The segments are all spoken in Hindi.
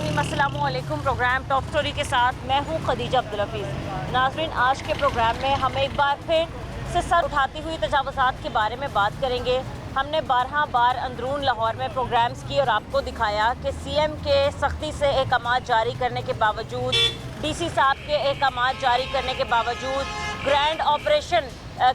बिस्मिल्लाहिर्रहमानिर्रहीम, अस्सलामुअलैकुम। प्रोग्राम टॉप स्टोरी के साथ मैं हूं खदीजा अब्दुल हफीज़। नाज़रीन, आज के प्रोग्राम में हम एक बार फिर से सर उठाती हुई तजावुज़ात के बारे में बात करेंगे। हमने 12 बार अंदरून लाहौर में प्रोग्राम्स किए और आपको दिखाया कि सीएम के सख्ती से अहकामात जारी करने के बावजूद, डीसी साहब के अहकामात जारी करने के बावजूद, ग्रैंड ऑपरेशन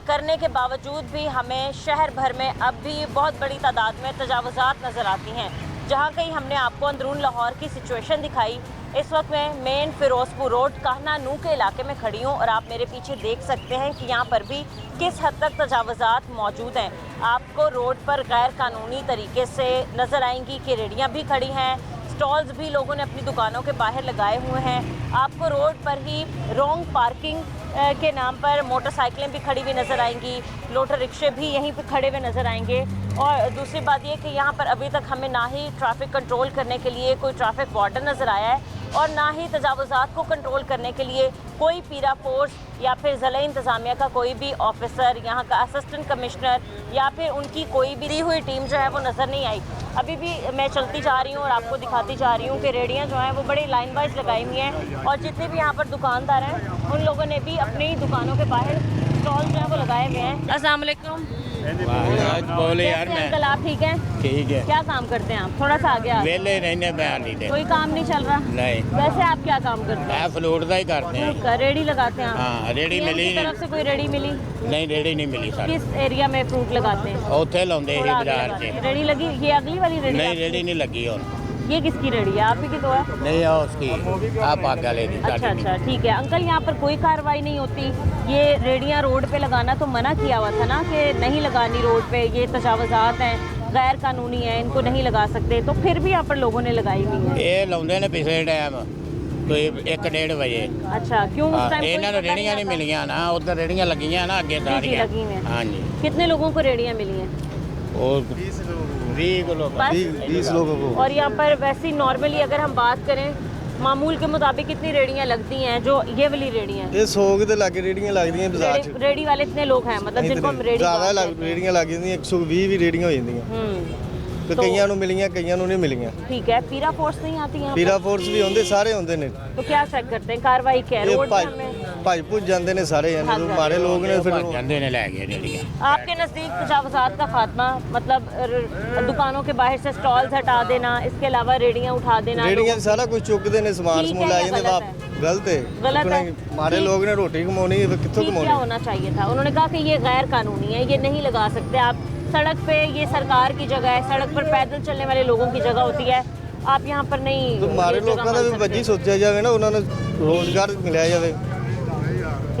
करने के बावजूद भी हमें शहर भर में अब भी बहुत बड़ी तादाद में तजावुज़ात नज़र आती हैं। जहाँ कहीं हमने आपको अंदरून लाहौर की सिचुएशन दिखाई, इस वक्त मैं मेन फिरोजपुर रोड काहना नू के इलाके में खड़ी हूँ और आप मेरे पीछे देख सकते हैं कि यहाँ पर भी किस हद तक तजावुज़ात मौजूद हैं। आपको रोड पर गैर कानूनी तरीके से नज़र आएंगी कि रेहड़ियाँ भी खड़ी हैं, स्टॉल्स भी लोगों ने अपनी दुकानों के बाहर लगाए हुए हैं। आपको रोड पर ही रॉन्ग पार्किंग के नाम पर मोटरसाइकिलें भी खड़ी हुई नज़र आएंगी, लोटर रिक्शे भी यहीं पे खड़े हुए नज़र आएंगे। और दूसरी बात ये कि यहाँ पर अभी तक हमें ना ही ट्रैफिक कंट्रोल करने के लिए कोई ट्रैफिक वार्डन नज़र आया है और ना ही तजावुज़ात को कंट्रोल करने के लिए कोई पीरा फोर्स या फिर ज़िला इंतज़ामिया का कोई भी ऑफिसर, यहाँ का असिस्टेंट कमिश्नर या फिर उनकी कोई भी दी हुई टीम जो है वो नज़र नहीं आई। अभी भी मैं चलती जा रही हूँ और आपको दिखाती जा रही हूँ कि रेहड़ियाँ जो हैं वो बड़ी लाइन वाइज लगाई हुई हैं और जितने भी यहाँ पर दुकानदार हैं उन लोगों ने भी अपनी दुकानों के बाहर स्टॉल जो है वो लगाए हुए हैं। अस्सलाम वालेकुम। बोले यार, मैं अंकल आप ठीक हैं? ठीक है। क्या काम करते हैं आप? थोड़ा सा आगे आ। वेले रहने बयान नहीं दे। कोई काम नहीं चल रहा? नहीं। वैसे आप क्या काम करते हैं? फ्लूट का ही करते हैं। रेडी लगाते हैं आप? हाँ, रेडी CM मिली की तरफ से कोई रेडी मिली? नहीं, रेडी नहीं मिली सर। किस एरिया में फ्रूट लगाते हैं? उत्थे लाਉਂਦੇ ही बाजार से। रेडी लगी? ये अगली वाली रेडी? नहीं, रेडी नहीं लगी और। ये किसकी रेडी है? आप ही की तो है? नहीं, उसकी आप आगे ले दी। अच्छा ठीक है अंकल, यहाँ पर कोई कार्रवाई नहीं होती? ये रेडियाँ रोड पे लगाना तो मना किया हुआ था ना कि नहीं लगानी रोड पे, ये तजावुज़ात हैं, गैर कानूनी है, इनको नहीं लगा सकते, तो फिर भी यहाँ पर लोगों ने लगाई हुई है। ये लाਉਂਦੇ ने पिछले टाइम कोई 1-1:30 बजे। अच्छा, क्यों उस टाइम ਇਹਨਾਂ ਨੂੰ रेड़ियाँ नहीं मिलियां ना, उधर रेड़ियाँ लगियां ना आगे सारियां लगी हुई हैं। हाँ जी। कितने लोगों को रेडियाँ मिली हैं? और 20 लोगों को। और यहाँ पर वैसे ही नॉर्मली अगर हम बात करें मामूल के मुताबिक कितनी रेडियाँ लगती हैं? जो ये वाली रेडियाँ ये 100 के लागे रेडियां लगदी हैं बाजार च। रेडी वाले इतने लोग हैं मतलब जिनको हम रेडी ज्यादा रेडियां लग ਜਾਂਦੀਆਂ 120 भी रेडियां हो ਜਾਂਦੀਆਂ ਤੇ ਕਈਆਂ ਨੂੰ ਮਿਲੀਆਂ ਕਈਆਂ ਨੂੰ ਨਹੀਂ ਮਿਲੀਆਂ। ठीक है। पीरा फोर्स नहीं आती यहाँ ਪੀਰਾ ਫੋਰਸ ਵੀ ਆਉਂਦੇ, ਸਾਰੇ ਆਉਂਦੇ ਨੇ। तो क्या चेक करते हैं? कार्रवाई क्या है? ਇਹ रोड पे हमें ਭੱਜ ਭੁੱਜ ਜਾਂਦੇ ਨੇ ਸਾਰੇ ਜਣੇ, ਜੋ ਮਾਰੇ ਲੋਕ ਨੇ ਫਿਰ ਜਾਂਦੇ ਨੇ ਲੈ ਗਏ रेड़ियाँ। आपके नज़दीक तजावुज़ात का खात्मा मतलब दुकानों के बाहर से स्टॉल्स हटा देना, इसके अलावा रेडियाँ उठा देना, ਰੇੜੀਆਂ ਸਾਰਾ ਕੁਝ ਚੁੱਕਦੇ ਨੇ, ਸਮਾਨ ठीक ਸਮੂਨ है ਲੈ या ਜਾਂਦੇ गलत ਵਾਪ ਗਲਤ ਹੈ। गलत है। ਮਾਰੇ ठीक। ਲੋਕ ਨੇ ਰੋਟੀ ਕਮਾਉਣੀ ਹੈ, ਕਿੱਥੋਂ ठीक, क्या ਕਮਾਉਣੀ? होना चाहिए था? उन्होंने कहा कि ये गैर कानूनी है, ये नहीं लगा सकते आप सड़क पे, ये सरकार की जगह है, सड़क पर पैदल चलने वाले लोगों की जगह होती है, आप यहाँ पर नहीं। ਤੇ ਮਾਰੇ ये जगह ਲੋਕਾਂ ਦਾ मान ਵੀ सकते। ਵੱਜੀ ਸੋਚਿਆ ਜਾਵੇ ਨਾ, ਉਹਨਾਂ ਨੂੰ ਰੋਜ਼ਗਾਰ ਮਿਲਿਆ ਜਾਵੇ।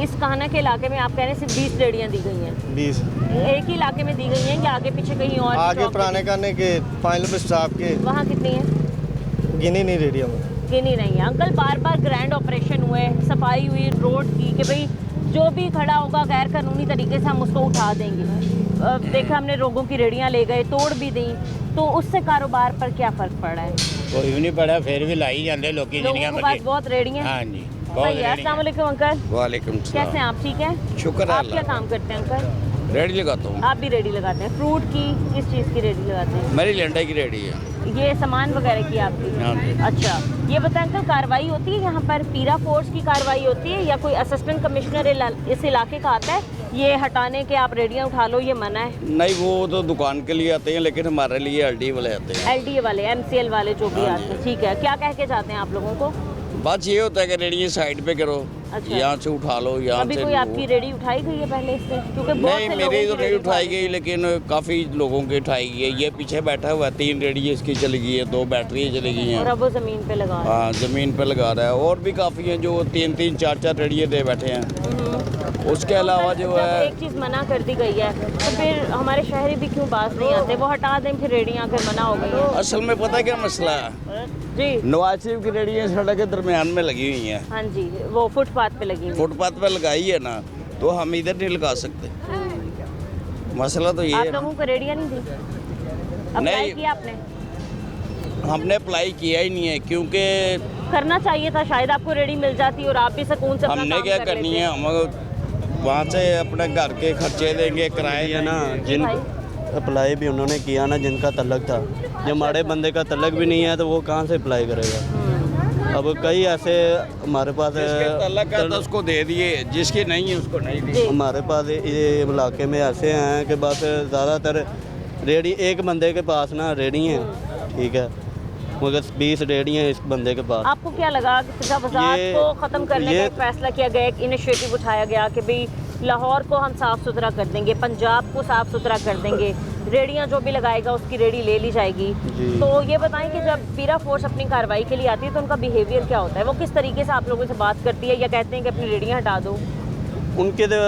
इस काहना के इलाके में आप कह रहे हैं सिर्फ 20 रेडियाँ दी गई हैं? 20 एक ही इलाके में दी गई हैं या आगे पीछे कहीं और? आगे चौक पुराने खाने के 5 रुपए स्टाफ के पे? वहाँ कितनी है? गिनी नहीं रेडियो में। गिनी नहीं है अंकल। बार बार ग्रैंड ऑपरेशन हुए, सफाई हुई रोड की कि भाई जो भी खड़ा होगा गैर कानूनी तरीके से हम उसको उठा देंगे। देखा हमने लोगों की रेडियाँ ले गए, तोड़ भी दी, तो उससे कारोबार पर क्या फ़र्क पड़ रहा है? कोई भी नहीं पड़ा, फिर भी लाई जाते लोग लोगों के पास बहुत रेडियाँ। हाँ जी, सही है। अस्सलाम वालेकुम अंकल। वालेकुम कैसे हैं आप? ठीक है, शुक्र है आप क्या काम करते हैं अंकल? रेडी लगाता हूँ। आप भी रेडी लगाते हैं? फ्रूट की किस चीज़ की रेडी लगाते हैं? मेरी लेंडा की रेडी है। ये सामान वगैरह की आपकी? हाँ जी। अच्छा, ये बताएं अंकल, कार्रवाई होती है यहाँ पर? पीरा फोर्स की कार्रवाई होती है या कोई असिस्टेंट कमिश्नर इस इलाके का आता है ये हटाने के आप रेडियाँ उठा लो, ये मना है? नहीं, वो तो दुकान के लिए आते हैं, लेकिन हमारे लिए एलडी वाले आते हैं। LDA वाले, MCL वाले जो भी आते हैं, ठीक है। क्या कह के जाते हैं आप लोगों को? बस ये होता है कि रेडी साइड पे करो, अच्छा। यहाँ से उठा लो, यहाँ अभी से कोई आपकी रेडी उठाई गई है पहले इससे? क्योंकि बहुत नहीं, से मेरी लोगों तो की नहीं रेडी उठाई गई, लेकिन काफ़ी लोगों की उठाई गई है। ये पीछे बैठा हुआ है, 3 रेडी इसकी चली गई है, 2 बैटरी चली गई और हैं। अब वो ज़मीन पे लगा रहे हैं। हाँ, ज़मीन पे लगा रहा है। और भी काफ़ी हैं जो 3-3, 4-4 रेडिये दे बैठे हैं। उसके अलावा जो जब है एक चीज़ मना कर दी गई है तो फिर हमारे शहरी भी क्यों बात नहीं आते? वो हटा दें फिर रेडियाँ फिर मना हो गई हैं। असल में पता है क्या मसला है, जी नवाज शरीफ की रेडियाँ सड़क के दरमियान में लगी हुई हैं। हाँ जी, वो फुटपाथ पे लगी हुई। फुटपाथ पे लगाई है ना, तो हम इधर नहीं लगा सकते। मसला तो ये आप है ना। लोगों को रेडियाँ नहीं दी? अप्लाई नहीं। किया आपने? हमने अप्लाई किया ही नहीं है, क्योंकि करना चाहिए था, शायद आपको रेडी मिल जाती और आप भी सुकून से अपना हमने काम क्या कर करनी लेते। है, हम वहाँ से अपने घर के खर्चे देंगे, किराए है ना, जी जिन भाई। अप्लाई भी उन्होंने किया ना, जिनका तलक था। जब हमारे बंदे का तलक भी नहीं है तो वो कहाँ से अप्लाई करेगा? अब कई ऐसे हमारे पास जिसके तलक है तो उसको दे दिए, जिसकी नहीं है उसको नहीं दिए। हमारे पास ये इलाके में ऐसे हैं कि बस ज़्यादातर रेडी एक बंदे के पास ना रेडी हैं, ठीक है, मगर 20 रेडी हैं इस बंदे के पास। आपको क्या लगा कि तजावुज़ात ये- को ख़त्म करने का ये- एक फ़ैसला किया गया, एक इनिशिएटिव उठाया गया कि भाई लाहौर को हम साफ़ सुथरा कर देंगे, पंजाब को साफ़ सुथरा कर देंगे, रेडियाँ जो भी लगाएगा उसकी रेडी ले ली जाएगी। जी। तो ये बताएं कि जब पीरा फोर्स अपनी कार्रवाई के लिए आती है तो उनका बिहेवियर क्या होता है, वो किस तरीके से आप लोगों से बात करती है या कहते हैं कि अपनी रेडियाँ हटा दो? उनके तो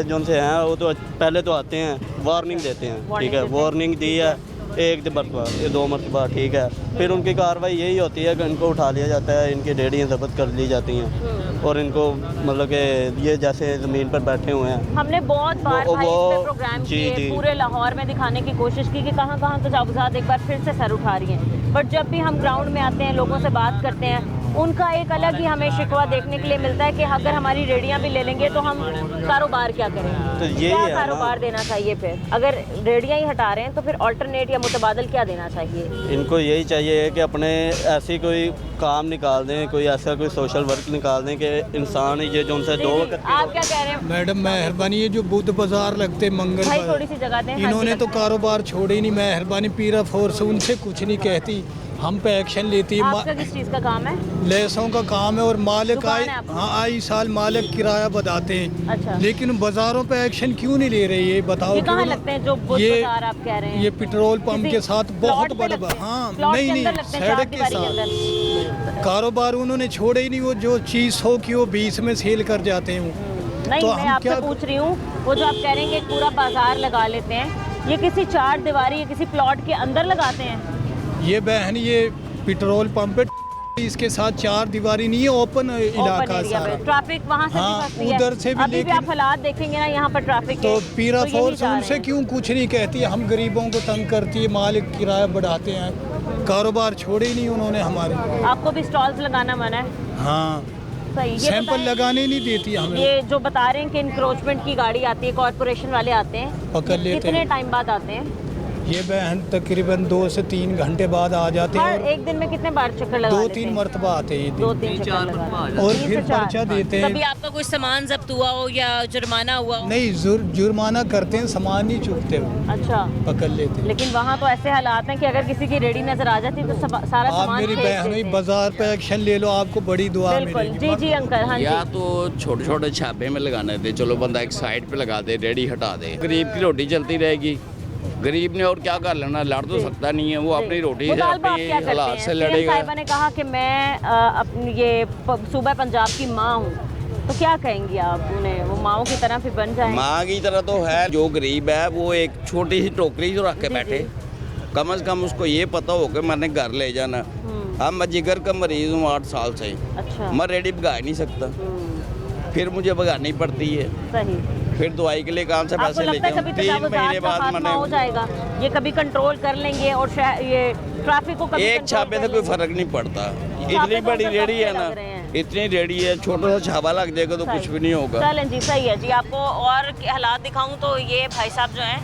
जो से हैं वो तो पहले तो आते हैं वार्निंग देते हैं, ठीक है, देते हैं। वार्निंग दी है एक मरतबा ये 2 मरतबा, ठीक है, फिर उनकी कार्रवाई यही होती है कि इनको उठा लिया जाता है, इनकी रेडियाँ जब्त कर ली जाती हैं और इनको मतलब कि ये जैसे ज़मीन पर बैठे हुए हैं। हमने बहुत बार वो- भाई इस पे वो- प्रोग्राम जी, किए, जी। पूरे लाहौर में दिखाने की कोशिश की कि कहाँ कहाँ तजावुज़ात एक बार फिर से सर उठा रही हैं, बट जब भी हम ग्राउंड में आते हैं, लोगों से बात करते हैं, उनका एक अलग ही हमें शिकवा देखने के लिए मिलता है कि अगर हमारी रेडियाँ भी ले लेंगे तो हम कारोबार क्या करेंगे, तो यही क्या है ना। कारोबार देना चाहिए? फिर अगर रेडियाँ ही हटा रहे हैं तो फिर अल्टरनेट या मुतबादल क्या देना चाहिए? इनको यही चाहिए कि अपने ऐसी कोई काम निकाल दें, कोई ऐसा कोई सोशल वर्क निकाल दें कि इंसान ये जो उनसे जी, दो जी, आप क्या कह रहे हैं मैडम मेहरबानी, ये जो बुध बाजार लगते मंगल भाई? बाजार, थोड़ी सी जगह दें। हाँ इन्होंने जी, तो कारोबार छोड़े ही नहीं। मेहरबानी पीरा फोर्स उनसे कुछ नहीं कहती, हम पे एक्शन लेती है। आपका किस चीज़ का काम है? लेसों का काम है और मालिक दुकान है आपकी? हाँ आई साल मालिक किराया बताते हैं, अच्छा। लेकिन बाजारों पे एक्शन क्यों नहीं ले रही है, बताओ ये कहाँ क्यों ना? लगते हैं जो बुध ये- बाजार आप कह रहे हैं? ये पेट्रोल पंप किसी के साथ प्लॉट बहुत पे बड़ा लगते हैं? हाँ प्लॉट के नहीं अंदर लगते हैं, सड़क चार के दीवारी के साथ अंदर? कारोबार उन्होंने छोड़े ही नहीं। वो जो चीज़ 100 की वो 20 में सेल कर जाते हैं। नहीं, तो मैं हम आपसे क्या- पूछ रही हूँ, वो जो आप कह रहे हैं कि एक पूरा बाजार लगा लेते हैं, ये किसी चार दीवारी या किसी प्लॉट के अंदर लगाते हैं? ये बहन ये पेट्रोल पंप है, इसके साथ 4 दीवारी नहीं है, ओपन इलाका ओपन एरिया सारा। में ट्रैफिक वहाँ से हाँ, भी फंसती है। उधर से भी, अभी भी लेकिन- आप हालात देखेंगे ना, यहाँ पर ट्रैफिक तो है, पीरा तो यही फोर्स चाह रहे उनसे हैं। क्यों कुछ नहीं कहती? हम गरीबों को तंग करती है, मालिक किराया बढ़ाते हैं, कारोबार छोड़े ही नहीं उन्होंने हमारे। आपको भी स्टॉल्स लगाना मना है? हाँ, सही। ये सैंपल बताएं, लगाने नहीं देती हमें। ये जो बता रहे हैं कि इंक्रोचमेंट की गाड़ी आती है, कॉर्पोरेशन वाले आते हैं, पकड़ लेते कितने हैं। टाइम बाद आते हैं? ये बहन तकरीबन 2 से 3 घंटे बाद आ जाते हैं हर और एक दिन में कितने बार चक्कर लगा लेते 2-3 हैं? मरतबा आते हैं ये दिन। 2-3 चक्कर लगा और फिर पर्चा देते हैं। कभी आपका कोई सामान जब्त हुआ हो या जुर्माना हुआ हो? नहीं, जुर्माना करते हैं, सामान नहीं चुकते वो, अच्छा, पकड़ लेते हैं। लेकिन वहाँ तो ऐसे हालात हैं कि अगर किसी की रेडी नजर आ जाती तो सारा आप सामान मेरी फेंक बहन देते हुई, हैं। बाजार पे एक्शन ले लो, आपको बड़ी दुआ बिल्कुल, मिलेगी। जी जी अंकल, हाँ या जी। तो छोटे छोटे छापे में लगाने दे, चलो बंदा एक साइड पे लगा दे, रेडी हटा दे, गरीब की रोटी चलती रहेगी। गरीब ने और क्या कर लेना, लड़ तो सकता नहीं है वो, अपनी रोटी से मुतालबा आप अपनी क्या करते हालात हैं? से सीएम लड़ेगा। साहिबा ने कहा कि मैं अपनी ये सूबा पंजाब की माँ हूँ, तो क्या कहेंगी आप उन्हें? वो माओ की तरह फिर बन जाए? माँ की तरह तो है, जो गरीब है वो एक छोटी सी टोकरी जो रख के जी, बैठे, जी। कम से कम उसको ये पता हो कि मैंने घर ले जाना। अब मैं जिगर का मरीज हूँ 8 साल से, अच्छा, मैं रेडी भगा ही नहीं सकता, फिर मुझे भगानी पड़ती है, सही। फिर दवाई के लिए कहाँ से आपको पैसे लगता लेके है आऊं? कभी 3 तजावुज़ात महीने का बाद खात्मा हो मैंने जाएगा? ये कभी कंट्रोल कर लेंगे और ये ट्रैफिक को कभी एक कंट्रोल छापे कर से कोई लेंगे? फर्क नहीं पड़ता, छापे इतनी तो बड़ी उधर रेडी है सबसे ना, लग रहे हैं। इतनी रेडी है, छोटा सा छापा लग जाएगा तो कुछ भी नहीं होगा। चलें जी, सही है जी। आपको और के हालात दिखाऊं तो ये भाई साहब जो हैं,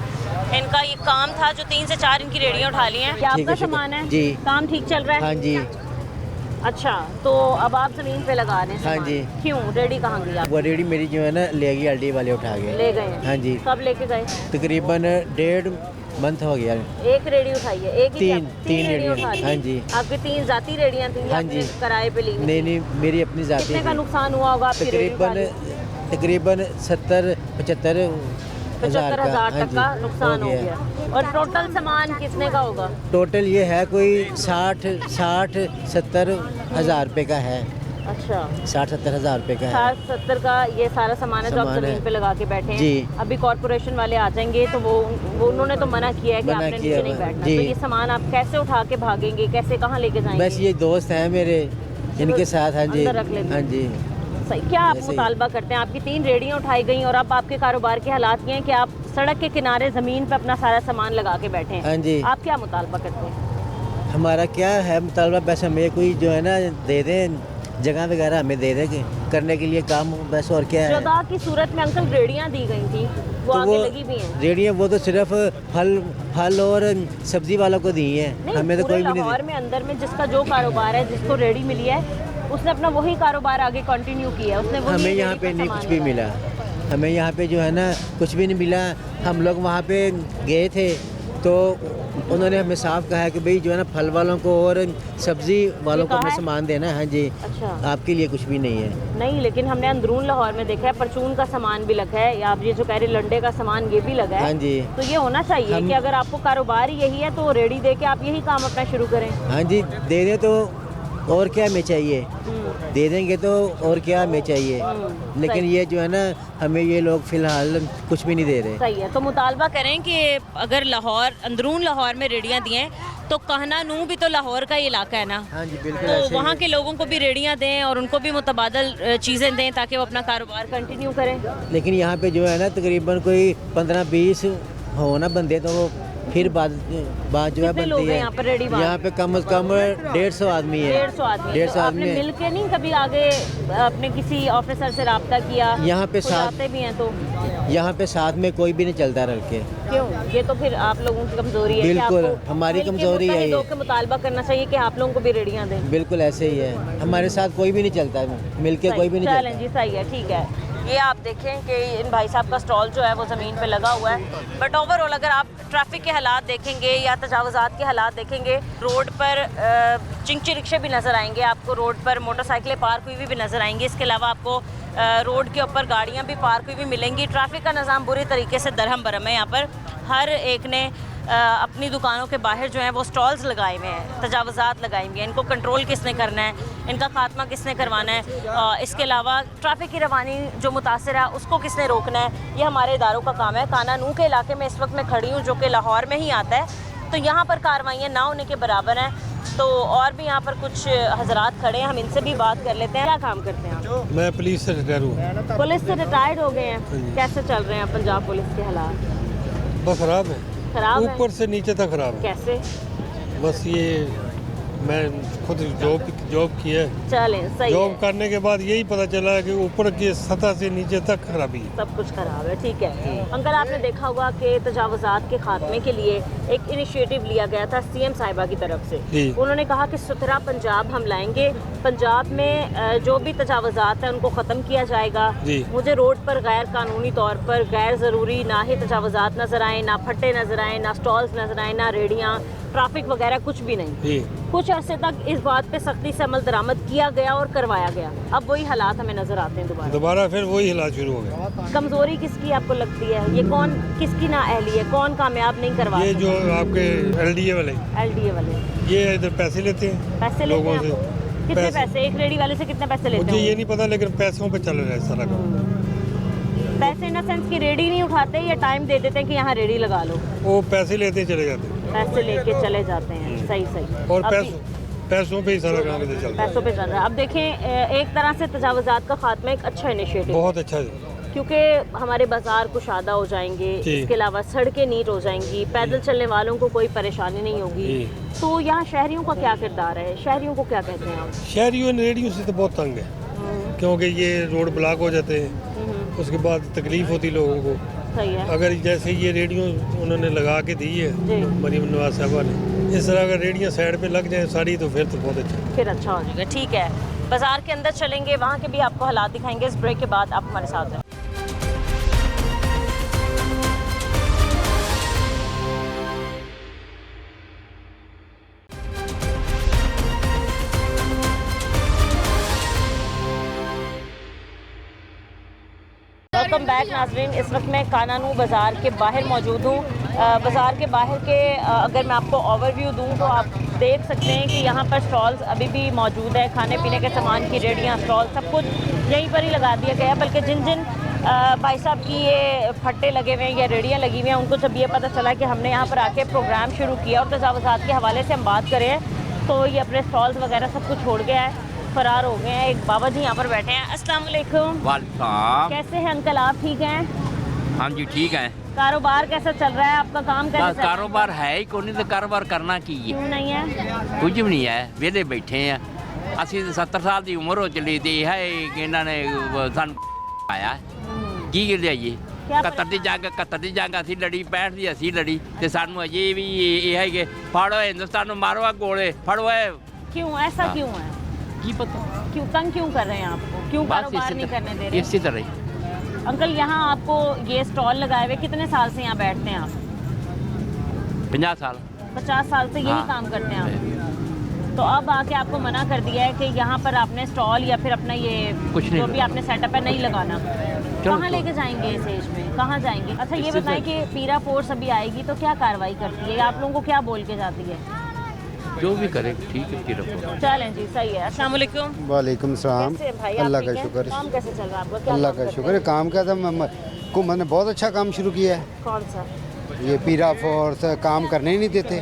इनका ये काम था जो 3 से 4 इनकी रेडियाँ उठा ली हैं। क्या ठीक आपका है, शुक्र। सामान है? जी। काम ठीक चल रहा है? हाँ जी, अच्छा, तो अब आप जमीन पे लगा रहे हैं हाँ सामान। जी। क्यों? रेडी कहाँ गई आप? वो रेडी मेरी जो है ना ले गई अल्डी वाले उठा के। ले गए हैं? हाँ जी, कब लेके गए? तकरीबन 1.5 मंथ हो गया। एक रेडी उठाई है? एक ही तीन- क्या? तीन रेडी रेडियाँ, उठा ली? हाँ जी। आपकी 3 जाती रेडियाँ थी या हाँ आपने जी। किराए पे ली? नहीं नहीं, मेरी अपनी जाती कितने का थी। नुकसान हुआ होगा आपकी रेडी उठा ली? तकरीबन 70-75 हज़ार 75,000 हाँ तक जी, का नुकसान हो गया। और टोटल सामान कितने का होगा? टोटल ये है कोई 60-70 हज़ार रुपये का है। अच्छा, 60-70 हज़ार रुपये का है। 60-70 का ये सारा सामान है जो आप सामान है। जमीन पे लगा के बैठे हैं। जी। अभी कॉर्पोरेशन वाले आ जाएंगे तो वो उन्होंने तो मना किया है कि मना आपने किया नीचे नहीं हुआ है। बैठना। जी। तो ये सामान आप कैसे उठा के भागेंगे, कैसे कहाँ लेके जाएंगे? बस ये दोस्त हैं मेरे, इनके साथ। हाँ जी, अंदर रख लेते हाँ हैं। जी। सही। क्या आप ऐसे ही। मुतालबा करते हैं? आपकी 3 रेडियाँ उठाई गई और अब आपके कारोबार के हालात ये हैं कि आप सड़क के किनारे ज़मीन पे अपना सारा सामान लगा के बैठे हैं। हाँ जी। आप क्या मुतालबा करते हैं? हमारा क्या है मुतालबा, बस हमें कोई जो है ना दे दें, जगह वगैरह हमें दे दें कि करने के लिए काम, बस और क्या है। जुदा की सूरत में अंकल रेडियाँ दी गई थी, वो तो आगे लगी भी हैं? रेडियाँ वो तो सिर्फ फल और सब्जी वालों को दी हैं, नहीं, हमें तो पूरे कोई भी नहीं लाहौर में अंदर में जिसका जो कारोबार है, जिसको रेडी मिली है, उसने अपना वही कारोबार आगे कंटिन्यू किया, उसने वही हमें यहाँ रेडी पे का नहीं सामान कुछ भी लगाया। मिला, हमें यहाँ पे जो है ना कुछ भी नहीं मिला। हम लोग वहाँ पे गए थे तो उन्होंने हमें साफ कहा है कि भाई जो है ना फल वालों को और सब्जी वालों को कहा हमें है? सामान देना है। हाँ जी, अच्छा आपके लिए कुछ भी नहीं है। नहीं, लेकिन हमने अंदरून लाहौर में देखा है परचून का सामान भी लगा है, या आप ये जो कह रहे लंडे का सामान ये भी लगा हाँ है। जी, तो ये होना चाहिए कि अगर आपको कारोबार ही यही है तो रेडी दे के आप यही काम अपना शुरू करें। हाँ जी, दे दे तो और क्या हमें चाहिए, दे देंगे तो और क्या हमें चाहिए। लेकिन सही। ये जो है ना हमें ये लोग फ़िलहाल कुछ भी नहीं दे रहे। सही है, तो मुतालबा करें कि अगर लाहौर अंदरून लाहौर में रेडियां दिए तो कहना नू भी तो लाहौर का ही इलाका है ना, हाँ जी, बिल्कुल तो ऐसे ही वहाँ है। के लोगों को भी रेडियां दें और उनको भी मुतबादल चीज़ें दें ताकि वो अपना कारोबार कंटिन्यू करें। लेकिन यहाँ पे जो है ना तकरीबन कोई 15-20 हो ना बंदे तो वो फिर बात जो है कितने लोग बनती हैं है। यहाँ पर रेडी बात? यहाँ पे कम से कम 150 आदमी है। 150 आदमी। 150 तो आदमी आपने है। मिल के नहीं कभी आगे अपने किसी ऑफिसर से रब्ता किया? यहाँ पे कुछ साथ आते भी हैं तो यहाँ पे साथ में कोई भी नहीं चलता रल के। क्यों? ये तो फिर आप लोगों की कमजोरी है कि बिल्कुल, आपको हमारी मिलके कमजोरी है ये। मुत्तहिद होकर मुतालबा करना चाहिए कि आप लोगों को भी रेडियां दें। बिल्कुल ऐसे ही है, हमारे साथ कोई भी नहीं चलता, मिलके कोई भी नहीं चलें चलता। जी, सही है, ठीक है। ये आप देखें कि इन भाई साहब का स्टॉल जो है वो ज़मीन पे लगा हुआ है, बट ओवरऑल अगर आप ट्रैफिक के हालात देखेंगे या तजावुज़ात के हालात देखेंगे, रोड पर चिंची रिक्शे भी नज़र आएंगे आपको, रोड पर मोटरसाइकिलें पार्क हुई भी नज़र आएंगी। इसके अलावा आपको रोड के ऊपर गाड़ियाँ भी पार्क हुई भी मिलेंगी। ट्रैफिक का निज़ाम बुरी तरीके से दरहम बरहम है। यहाँ पर हर एक ने अपनी दुकानों के बाहर जो है वो स्टॉल्स लगाए हुए हैं, तजावुज़ात लगाए हुए हैं। इनको कंट्रोल किसने करना है, इनका खात्मा किसने करवाना है, इसके अलावा ट्रैफिक की रवानी जो मुतासर है उसको किसने रोकना है, ये हमारे इदारों का काम है। कानानू के इलाके में इस वक्त मैं खड़ी हूँ जो कि लाहौर में ही आता है, तो यहाँ पर कार्रवाइयाँ ना होने के बराबर हैं। तो और भी यहाँ पर कुछ हजरात खड़े हैं, हम इनसे भी बात कर लेते हैं। क्या काम करते हैं आप? मैं पुलिस से रिटायर हूँ। पुलिस से रिटायर्ड हो गए हैं, कैसे चल रहे हैं पंजाब पुलिस के हालात? बस खराब है, खराब है? ऊपर से नीचे तक खराब है। कैसे? बस ये मैं खुद जॉब की है, चलें, सही जॉब है, करने के बाद यही पता चला है कि ऊपर की सतह से नीचे तक खराबी है। सब कुछ खराब है, ठीक है। अंकल, आपने देखा होगा कि तजावुज़ात के खात्मे के लिए एक इनिशिएटिव लिया गया था सीएम साहिबा की तरफ से। जी। उन्होंने कहा कि सुथरा पंजाब हम लाएंगे, पंजाब में जो भी तजावुज़ात हैं उनको ख़त्म किया जाएगा। जी। मुझे रोड पर गैर कानूनी तौर पर गैर ज़रूरी ना ही तजावुज़ात नज़र आए, ना फट्टे नज़र आए, ना स्टॉल्स नज़र आए, ना रेडियाँ, ट्रैफिक वगैरह कुछ भी नहीं। जी। कुछ अरसे तक इस बात पे सख्ती से अमल दरामद किया गया और करवाया गया, अब वही हालात हमें नज़र आते हैं दोबारा फिर वही हिला शुरू हो गया। कमजोरी किसकी आपको लगती है? ये कौन किसकी नाअहली है, कौन कामयाब नहीं करवा ये सकता? जो आपके एलडीए वाले, एलडीए वाले ये इधर पैसे लेते हैं पैसे लेते लोगों हैं से। आपको? कितने पैसे? एक रेडी वाले से कितने पैसे लेते मुझे हैं? ये नहीं पता, लेकिन पैसों पे चल रहा है सारा काम। पैसे इन सेंस की रेडी नहीं उठाते या टाइम दे देते हैं कि यहाँ रेडी लगा लो? वो पैसे लेते चले जाते हैं पैसे लेके चले जाते हैं, सही सही। और अभी पैसों पे ही सारा काम इधर चल रहा है। पैसों पे चल रहा है। अब देखें, एक तरह से तजावुज़ात का खात्मा एक अच्छा इनिशिएटिव, बहुत अच्छा है। क्योंकि हमारे बाजार कुशादा हो जाएंगे, जी। इसके अलावा सड़कें नीट हो जाएंगी, पैदल चलने वालों को कोई परेशानी नहीं होगी। जी। तो यहाँ शहरियों का क्या किरदार है, शहरियों को क्या कहते हैं आप? शहरियों ने रेडियो से तो बहुत तंग है, क्योंकि ये रोड ब्लॉक हो जाते हैं, उसके बाद तकलीफ होती लोगों को। सही है। अगर जैसे ये रेडियो उन्होंने लगा के दी है जी। मरीम नवाज साहबा ने, इस तरह अगर रेडियो साइड पे लग जाए सारी तो फिर तो बहुत अच्छा। फिर अच्छा हो जाएगा, ठीक है। बाजार के अंदर चलेंगे, वहाँ के भी आपको हालात दिखाएंगे। इस ब्रेक के बाद आप हमारे साथ हैं। वेलकम बैक नाजरीन। इस वक्त मैं कानानू बाज़ार के बाहर मौजूद हूँ। बाज़ार के बाहर के अगर मैं आपको ओवरव्यू दूँ तो आप देख सकते हैं कि यहाँ पर स्टॉल्स अभी भी मौजूद है, खाने पीने के सामान की रेडियाँ, स्टॉल सब कुछ यहीं पर ही लगा दिया गया है। बल्कि जिन जिन भाई साहब की ये फट्टे लगे हुए हैं या रेडियाँ लगी हुई हैं, उनको जब ये पता चला कि हमने यहाँ पर आके प्रोग्राम शुरू किया और तजावुज़ात के हवाले से हम बात करें, तो ये अपने स्टॉल्स वगैरह सब कुछ छोड़ गया है, फरार हो गए हैं। एक बाबा जी यहाँ पर बैठे हैं। अस्सलाम वालेकुम। वालेकुम। कैसे हैं अंकल, आप ठीक हैं? हाँ जी ठीक है। कारोबार कैसा चल रहा है आपका, काम कैसा चल रहा है? कारोबार है ही कोई, तो कारोबार करना की है, क्यों नहीं है? कुछ भी नहीं है, वेले बैठे हैं। ਅਸੀਂ 70 ਸਾਲ ਦੀ ਉਮਰ ਹੋ ਚਲੀ ਤੇ ਹੈ ਇਹਨਾਂ ਨੇ ਸਾਨੂੰ ਆਇਆ ਕੀ ਲਿਆਈਏ। 71 ਦੀ ਜੰਗ ਅਸੀਂ ਲੜੀ, 65 ਦੀ ਅਸੀਂ ਲੜੀ ਤੇ ਸਾਨੂੰ ਅਜੇ ਵੀ ਇਹ ਹੈ ਕਿ ਫੜੋ ਹਿੰਦੁਸਤਾਨ ਨੂੰ ਮਾਰੋ ਗੋਲੇ ਫੜੋ। क्यों ऐसा क्यों है? ਕੀ ਪਤਾ क्यों तंग क्यों कर रहे हैं आपको, क्यों कारोबार नहीं करने दे रहे? इसी तरह ही। अंकल यहाँ आपको ये स्टॉल लगाए हुए कितने साल से यहाँ बैठते हैं आप? 50 साल। 50 साल से यही हाँ। काम करते हैं आप? तो अब आके आपको मना कर दिया है कि यहाँ पर आपने स्टॉल या फिर अपना ये कुछ नहीं जो भी आपने सेटअप है नहीं लगाना। कहाँ लेके जाएंगे इस एज में, कहाँ जाएंगे? अच्छा ये बताएं कि पीरा फोर्स अभी आएगी तो क्या कार्रवाई करती है, आप लोगों को क्या बोल के जाती है? जो भी करे ठीक है की रखो। चलें जी, सही है। अस्सलाम वालेकुम। वालेकुम सलाम। कैसे हैं भाई आप? अल्लाह ठीक का हैं? शुक्र। काम कैसे चल रहा है आपका? क्या अल्लाह काम का करते शुक्र है। काम क्या था, हुकूमत ने बहुत अच्छा काम शुरू किया है। हैं? कौन सा? ये पीरा फोर्स काम करने ही नहीं देते।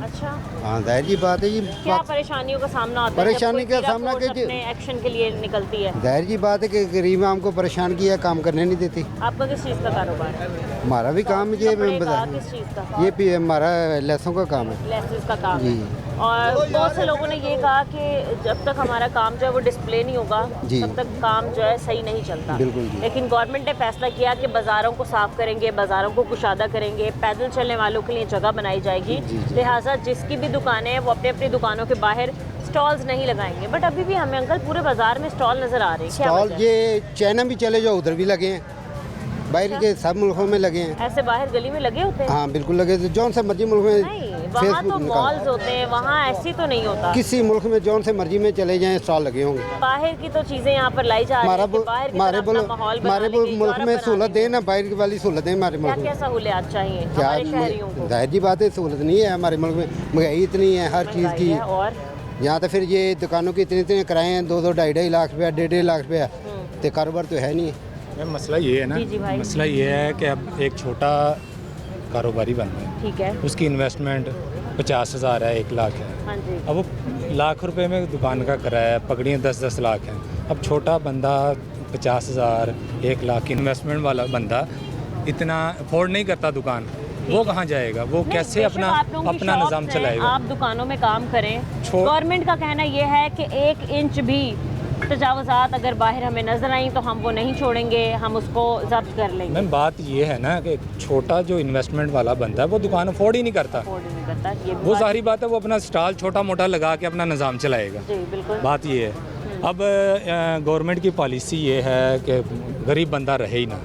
अच्छा, हाँ जाहिर जी बात है, ये क्या परेशानियों का सामना होता है? परेशानी जब कोई का पीरा सामना फोर्स के- अपने एक्शन के लिए निकलती है। जाहिर जी बात है कि गरीब आम को परेशान किया, काम करने नहीं देती। आपका किस चीज़ का कारोबार है? हमारा भी काम ये कपड़े का, बता, किस चीज़ का? ये हमारा लहसों का काम है। लेसेस का काम जी। है। और बहुत से लोगों ने ये कहा कि जब तक हमारा काम जो है वो डिस्प्ले नहीं होगा जी। तब तक काम जो है सही नहीं चलता। बिल्कुल जी। लेकिन गवर्नमेंट ने फैसला किया कि बाज़ारों को साफ़ करेंगे, बाज़ारों को कुशादा करेंगे, पैदल चलने वालों के लिए जगह बनाई जाएगी। लिहाजा जिसकी भी दुकानें हैं वो अपनी अपनी दुकानों के बाहर स्टॉल्स नहीं लगाएंगे। बट अभी भी हमें अंकल पूरे बाज़ार में स्टॉल नज़र आ रहे हैं। क्या स्टॉल वजह? ये चाइना भी चले जाओ, उधर भी लगे हैं, बाहर के सब मुल्कों में लगे हैं। ऐसे बाहर गली में लगे होते हैं? हाँ बिल्कुल लगे, जौन से मर्जी मुल्क में नहीं, वहाँ तो मॉल्स होते हैं, वहाँ ऐसी तो नहीं होता। किसी मुल्क में जौन से मर्जी में चले जाएं स्टॉल लगे होंगे। बाहर की तो चीज़ें यहाँ पर लाई जा रही हैं कि बाहर की तरह अपना माहौल हमारे बनाने की, मुल्क में बनाने सहूलत की। दें ना, बाहर की वाली सहूलत दें हमारे क्या मुल्क क्या में। सहूलियात चाहिए क्या हमारे शहरियों को? जाहिर जी बात है, सहूलत नहीं है हमारे मुल्क में, महंगाई इतनी है हर चीज़ महंगाई की। है और यहाँ तो फिर ये दुकानों की इतने इतने किराए हैं, 2-2 ढाई लाख रुपया, 1.5 लाख रुपया, तो कारोबार तो है नहीं। मैम मसला ये है ना, जी जी भाई। मसला ये है कि अब एक छोटा कारोबारी बन रहा है, ठीक है। उसकी इन्वेस्टमेंट 50,000 है, 1 लाख है। हाँ जी। अब वो लाख रुपए में दुकान का किराया, पकड़ियाँ 10-10 लाख हैं। अब छोटा बंदा 50,000 1 लाख की इन्वेस्टमेंट वाला बंदा इतना अफोर्ड नहीं करता दुकान, वो कहाँ जाएगा, वो नहीं, कैसे बेशक अपना आप लोगों की अपना शॉप्स निज़ाम हैं, चलाएगा। आप दुकानों में काम करें। छो- गवर्नमेंट का कहना ये है कि 1 इंच भी तजावज़ात अगर बाहर हमें नजर आई तो हम वो नहीं छोड़ेंगे, हम उसको जब्त कर लेंगे। मैम बात ये है ना कि छोटा जो इन्वेस्टमेंट वाला बंदा है वो दुकान अफोर्ड ही नहीं करता। अफोर्ड नहीं करता, ये भी वो बात- सारी बात है, वो अपना स्टॉल छोटा मोटा लगा के अपना निज़ाम चलाएगा। जी बिल्कुल। बात ये है। अब गवर्नमेंट की पॉलिसी ये है कि गरीब बंदा रहे ही ना।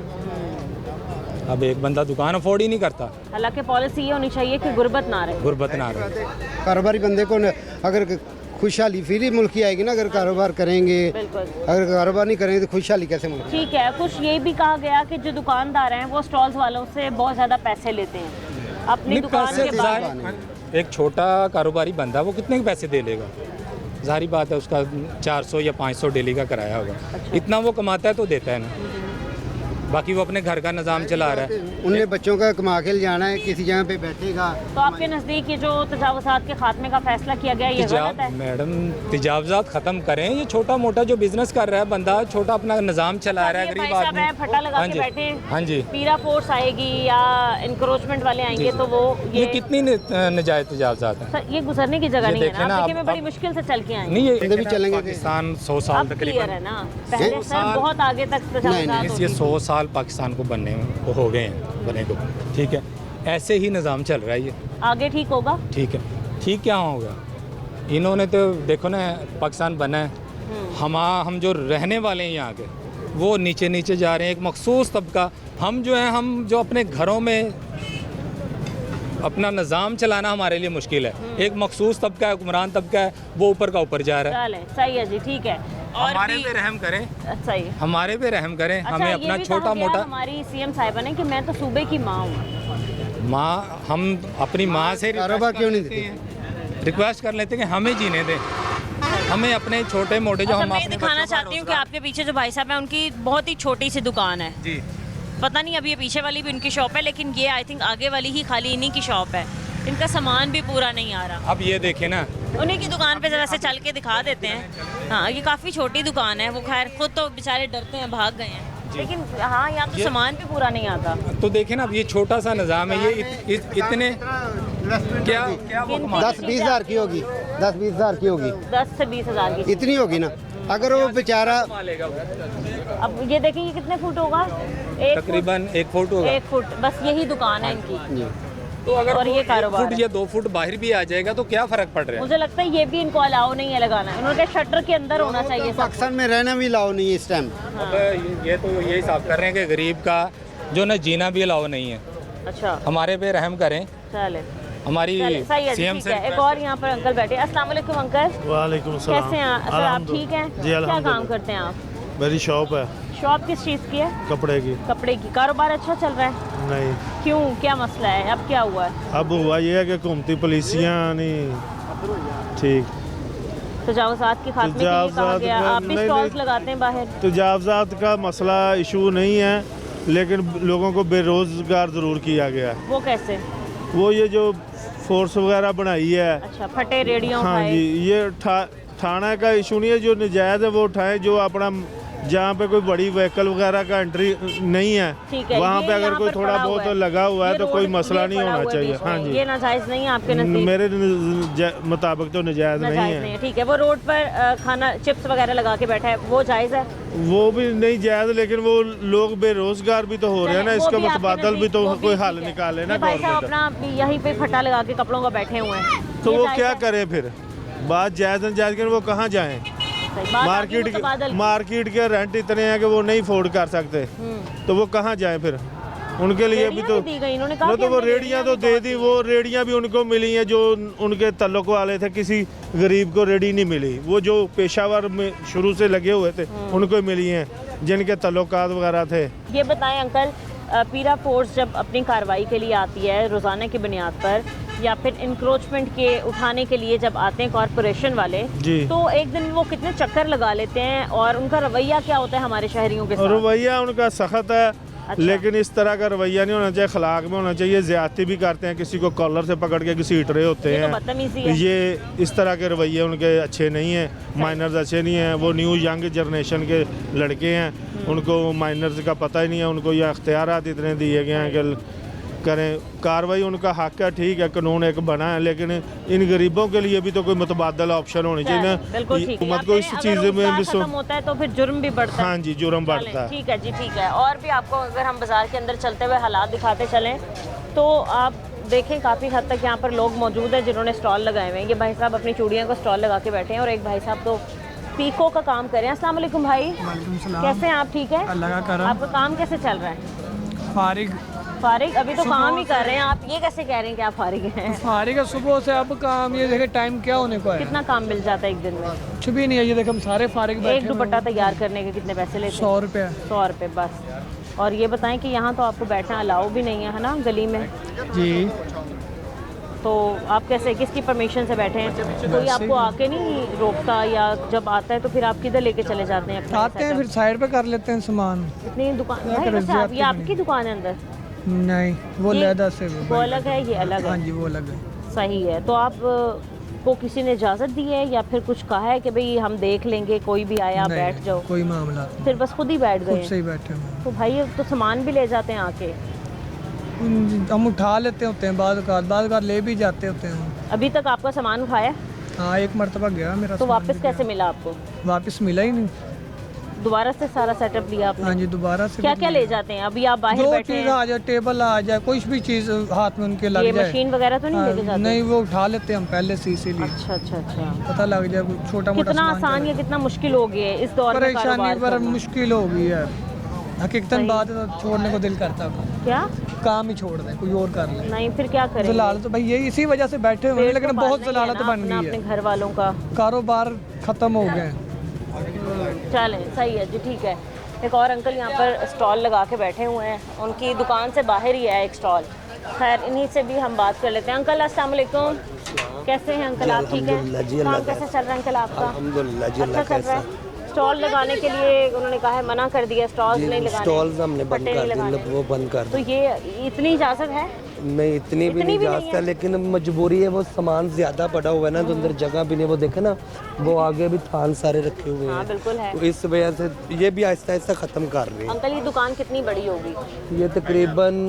अब एक बंदा दुकान अफोर्ड ही नहीं करता, हालांकि पॉलिसी ये होनी चाहिए कि गुर्बत ना रहे। गुर्बत ना रहे। कारोबारी बंदे को अगर खुशहाली फिर ही मुल्क की आएगी ना, अगर कारोबार करेंगे। बिल्कुल अगर कारोबार नहीं करेंगे तो खुशहाली कैसे मुल्क? ठीक है। कुछ ये भी कहा गया कि जो दुकानदार हैं वो स्टॉल्स वालों से बहुत ज़्यादा पैसे लेते हैं अपनी नहीं, दुकान पैसे के बाहर। एक छोटा कारोबारी बंदा वो कितने के पैसे दे लेगा? जाहिर बात है, उसका 400 या 500 डेली का किराया होगा। इतना वो कमाता है तो देता है ना, बाकी वो अपने घर का निज़ाम चला रहा है। उनने बच्चों का कमा के ले जाना है, किसी जगह पे बैठेगा। तो आपके नज़दीक ये जो तजावज़ात के खात्मे का फैसला किया गया ये गलत है? मैडम तजावज़ात ख़त्म करें। ये छोटा मोटा जो बिजनेस कर रहा है बंदा, छोटा अपना निज़ाम चला रहा है, ये गरीब भाई साहब हैं, फटा लगा हाँ के जी, बैठे। हाँ जी। पीरा फोर्स आएगी या इंक्रोचमेंट वाले आएंगे तो वो ये कितनी नजायज़ तजावज़ात है? सर, ये गुजरने की जगह ये नहीं है देखें ना। ना, आप देखिए, मैं अब- बड़ी मुश्किल से चल के आई नहीं, ये भी चलेंगे। पाकिस्तान 100 साल अब क्लियर तकरीबन है ना। पहले सर बहुत आगे तक तजावज़ात ये होती 100 साल पाकिस्तान को बनने को हो गए हैं, बने को। ठीक है, ऐसे ही निज़ाम चल रहा है ये। आगे ठीक होगा। ठीक है, ठीक क्या होगा? इन्होंने तो देखो ना, पाकिस्तान बना है, हम जो रहने वाले हैं यहाँ के, वो नीचे नीचे जा रहे हैं। एक मखसूस तबका, हम जो अपने घरों में अपना निज़ाम चलाना हमारे लिए मुश्किल है। एक मखसूस तबका है, हुक्मरान तबका है, वो ऊपर का ऊपर जा रहा है। चलें, सही है जी, ठीक है। और हमारे भी पे रहम करें, सही है। हमारे पे रहम करें। अच्छा, हमें ये अपना भी छोटा कहा गया मोटा हमारी सीएम साहिबा ने कि मैं तो सूबे की माँ हूँ। माँ, हम अपनी माँ से कारोबार क्यों नहीं देते? रिक्वेस्ट कर लेते हैं कि हमें जीने दें, हमें अपने छोटे मोटे जो अच्छा, हम मैं अपने दिखाना बच्चों का चाहती हूँ कि आपके पीछे जो भाई साहब हैं उनकी बहुत ही छोटी सी दुकान है। जी, पता नहीं अभी ये पीछे वाली भी उनकी शॉप है, लेकिन ये आई थिंक आगे वाली ही खाली इन्हीं की शॉप है। इनका सामान भी पूरा नहीं आ रहा। अब ये देखें ना, उन्हीं की दुकान पे ज़रा से चल के दिखा देते हैं। हाँ, ये काफ़ी छोटी दुकान है। वो खैर खुद तो बेचारे डरते हैं, भाग गए हैं, लेकिन हाँ यहाँ तो सामान भी पूरा नहीं आता। तो देखें ना, अब ये छोटा सा निज़ाम है, ये इतने क्या वो कमा- 10-20 हज़ार की होगी, 10-20 हज़ार की होगी, 10 से 20 हज़ार की। इतनी होगी ना। अगर वो बेचारा अब ये देखिए, ये कितने फुट होगा? 1 फुट, तकरीबन 1 फुट होगा। 1 फुट, बस यही दुकान है इनकी। तो अगर और ये कारोबार फुट या 2 फुट बाहर भी आ जाएगा तो क्या फर्क पड़ रहा है? मुझे लगता है ये भी इनको अलाउ नहीं है लगाना, उन्होंने कहा शटर के अंदर होना चाहिए सब। पाकिस्तान में रहना भी अलाउ नहीं है इस टाइम। ये तो यही साफ कर रहे हैं कि गरीब का जो ना जीना भी अलाउ नहीं है। अच्छा, हमारे पे रहम करें। चले हमारी सही है जी, सीएम ठीक है। एक और यहाँ पर अंकल बैठे। अस्सलाम वालेकुम अंकल। वालेकुम कैसे हैं सर, आप ठीक हैं? जी, क्या काम करते हैं आप? मेरी शॉप है शॉप किस चीज़ की है? कपड़े की। कपड़े की। कारोबार अच्छा चल रहा है? नहीं, क्यों, क्या मसला है, अब क्या हुआ है? अब हुआ ये है कि घूमती पुलिसियाँ नहीं ठीक। तजावुज़ात के खात्मे के लिए कहा तजावुज़ात गया, में- आप भी नहीं, स्टॉल्स नहीं। लगाते हैं बाहर? तजावजात का मसला इशू नहीं है, लेकिन लोगों को बेरोज़गार ज़रूर किया गया है। वो कैसे? वो ये जो फोर्स वगैरह बनाई है। अच्छा, फटे रेडियो हाँ उठाए। जी, ये थाना का इशू नहीं है, जो नजायज़ है वो उठाएं। जो अपना जहाँ पे कोई बड़ी व्हीकल वगैरह का एंट्री नहीं है, ठीक है, वहाँ ये पे अगर यहाँ कोई पर थोड़ा पड़ा हुआ बहुत है। लगा हुआ है ये तो कोई रोड मसला ये नहीं पड़ा होना हुआ है चाहिए। बीच में। हाँ जी, ये नाजायज़ नहीं है आपके नज़दीक? मेरे मुताबिक तो नजायज़ नहीं नाजायज़ नहीं है। है, ठीक है। वो रोड पर खाना चिप्स वगैरह लगा के बैठा है, वो जायज़ है? वो भी नहीं जायज़, लेकिन वो लोग बेरोजगार भी तो हो रहे हैं ना, वो इसका भी आपके मुतबादल भी नज़दीक, तो वो कोई भी हल ठीक है। निकाले ना ये भाई साहब गवर्नमेंट। अपना यहीं पे फटा लगा के कपड़ों का बैठे हुए हैं, तो ये वो जायज़ क्या है? करे फिर? बात जायज़ जायज़ कर, वो कहाँ जाएं? सही बात, मार्केट आपकी मुतबादल की। मार्केट के रेंट इतने हैं कि वो नहीं अफोर्ड कर सकते, तो वो कहाँ जाएं फिर? उनके लिए भी रेडियाँ तो भी दी गई, इन्होंने कहा वो कि तो वो हमने रेडियाँ तो दे दी। वो रेडियाँ भी उनको मिली हैं जो उनके तल्लुक वाले थे, किसी गरीब को रेडी नहीं मिली। वो जो पेशावर में शुरू से लगे हुए थे उनको मिली हैं, जिनके तल्लुकात वगैरह थे। ये बताएं अंकल, पीरा फोर्स जब अपनी कार्रवाई के लिए आती है रोज़ाना की बुनियाद पर, या फिर इंक्रोचमेंट के उठाने के लिए जब आते हैं कॉरपोरेशन वाले, जी। तो एक दिन वो कितने चक्कर लगा लेते हैं और उनका रवैया क्या होता है हमारे शहरियों के साथ? रवैया उनका सख्त है। अच्छा। लेकिन इस तरह का रवैया नहीं होना चाहिए, अखलाक में होना चाहिए। ज्यादती भी करते हैं, किसी को कॉलर से पकड़ के घसीट रहे होते ये तो हैं। बदतमीजी है। ये इस तरह के रवैये उनके अच्छे नहीं हैं। माइनर्स अच्छे नहीं हैं। वो न्यू यंग जनरेशन के लड़के हैं, उनको माइनर्स का पता ही नहीं है। उनको ये अख्तियारात इतने दिए गए हैं कि करें कार्रवाई, उनका हक है, ठीक है, कानून एक बना है, लेकिन इन गरीबों के लिए भी तो कोई मुतबादल ऑप्शन होनी चाहिए ना। बिल्कुल ठीक है। हुकूमत को इस अगर चीज़ में रोजगार भी खत्म होता है तो फिर जुर्म भी बढ़ता है। हाँ जी, जुर्म बढ़ता है। ठीक है जी, ठीक है। और भी आपको अगर हम बाज़ार के अंदर चलते हुए हालात दिखाते चलें तो आप देखें काफ़ी हद तक यहाँ पर लोग मौजूद हैं जिन्होंने स्टॉल लगाए हुए हैं। ये भाई साहब अपनी चूड़ियों का स्टॉल लगा के बैठे हैं और एक भाई साहब तो पीको का काम कर रहे हैं। अस्सलाम वालेकुम भाई। कैसे हैं आप, ठीक है? अल्लाह का करम। आपका काम कैसे चल रहा है? फारिग फारिग? अभी तो काम ही कर रहे हैं आप, ये कैसे कह रहे हैं कि आप फारिग हैं? फारिग है सुबह से, अब काम ये देखे टाइम क्या होने को है। कितना काम मिल जाता है एक दिन में? कुछ भी नहीं है, ये देखे हम सारे फारिग बैठे एक दुपट्टा तैयार करने के कितने पैसे लेते हैं? 100 रुपये। 100 रुपये बस। और ये बताएं कि यहाँ तो आपको बैठना अलाउ भी नहीं है ना गली में? जी। तो आप कैसे, किसकी परमिशन से बैठे हैं? कोई आपको आके नहीं रोकता, या जब आता है तो फिर आप किधर लेके चले जाते हैं अपना आते हैं फिर साइड पे कर लेते हैं सामान। इतनी दुकान क्या भाई, करें, वैसे आप, ये ज्यादती आपकी दुकान है अंदर? नहीं, वो ये- लहदा से वो अलग है, ये अलग है? हाँ जी, वो अलग है। सही है। तो आप को किसी ने इजाज़त दी है या फिर कुछ कहा है कि भाई हम देख लेंगे, कोई भी आया आप नहीं, बैठ जाओ? कोई मामला नहीं। फिर बस खुद ही बैठ खुद गए? से ही बैठे हुए तो भाई अब तो सामान भी ले जाते हैं आके? हैं। हम उठा लेते होते हैं, बाद ले भी जाते होते हैं। अभी तक आपका सामान उठाया? हाँ, एक मरतबा गया मेरा तो सामान वापस भी कैसे गया। मिला आपको? वापस मिला ही नहीं। दोबारा से सारा सेटअप लिया आपने? हाँ जी, दोबारा से क्या भी क्या लिया। ले जाते हैं? अभी आप बाहर जो बैठे चीज़ हैं, आ जाए, टेबल आ जाए, कोई भी चीज़ हाथ में उनके लग ये जाए। मशीन वगैरह तो नहीं हाँ, लेके जाते? नहीं, वो उठा लेते हैं हम पहले से, इसीलिए अच्छा अच्छा अच्छा। पता लग जाए कोई छोटा मोटा कितना सामान आसान चला या कितना मुश्किल हो गया है इस दौर में परेशानी कारोबार पर करना? मुश्किल हो गई है। हकीकतन सही। बात है तो छोड़ने को दिल करता है, क्या काम ही छोड़ दें, कोई और कर ले। नहीं, फिर क्या करें? जलाल तो भाई यही इसी वजह से बैठे हुए हैं, पेट लेकिन तो बहुत पालना ही है जलालत ना बन अपना, गई अपने है। घर वालों का कारोबार खत्म हो गए। चलें, सही है जी, ठीक है। एक और अंकल यहाँ पर स्टॉल लगा के बैठे हुए हैं, उनकी दुकान से बाहर ही है एक स्टॉल। खैर इन्हीं से भी हम बात कर लेते हैं। अंकल अस्सलाम वालेकुम, कैसे हैं अंकल आप, ठीक है? काम कैसे चल रहा है अंकल आपका? अल्हम्दुलिल्लाह जी, अच्छा चल रहा है। स्टॉल लगाने के लिए उन्होंने कहा है, मना कर दिया, स्टॉल्स नहीं लगाने, स्टॉल्स हमने बंद पट्टे कर नहीं लगाने। दिए, वो बंद कर तो दिए। ये इतनी इजाज़त है? नहीं, इतनी भी नहीं इजाज़त है, लेकिन मजबूरी है। वो सामान ज़्यादा पड़ा हुआ है ना, तो अंदर जगह भी नहीं। वो देखे ना, वो आगे भी थान सारे रखे हुए हाँ हैं। बिल्कुल है। तो इस वजह से ये भी आहिस्ता आहिस्ता ख़त्म कर रहे हैं। अंकल ये दुकान कितनी बड़ी होगी? ये तकरीबन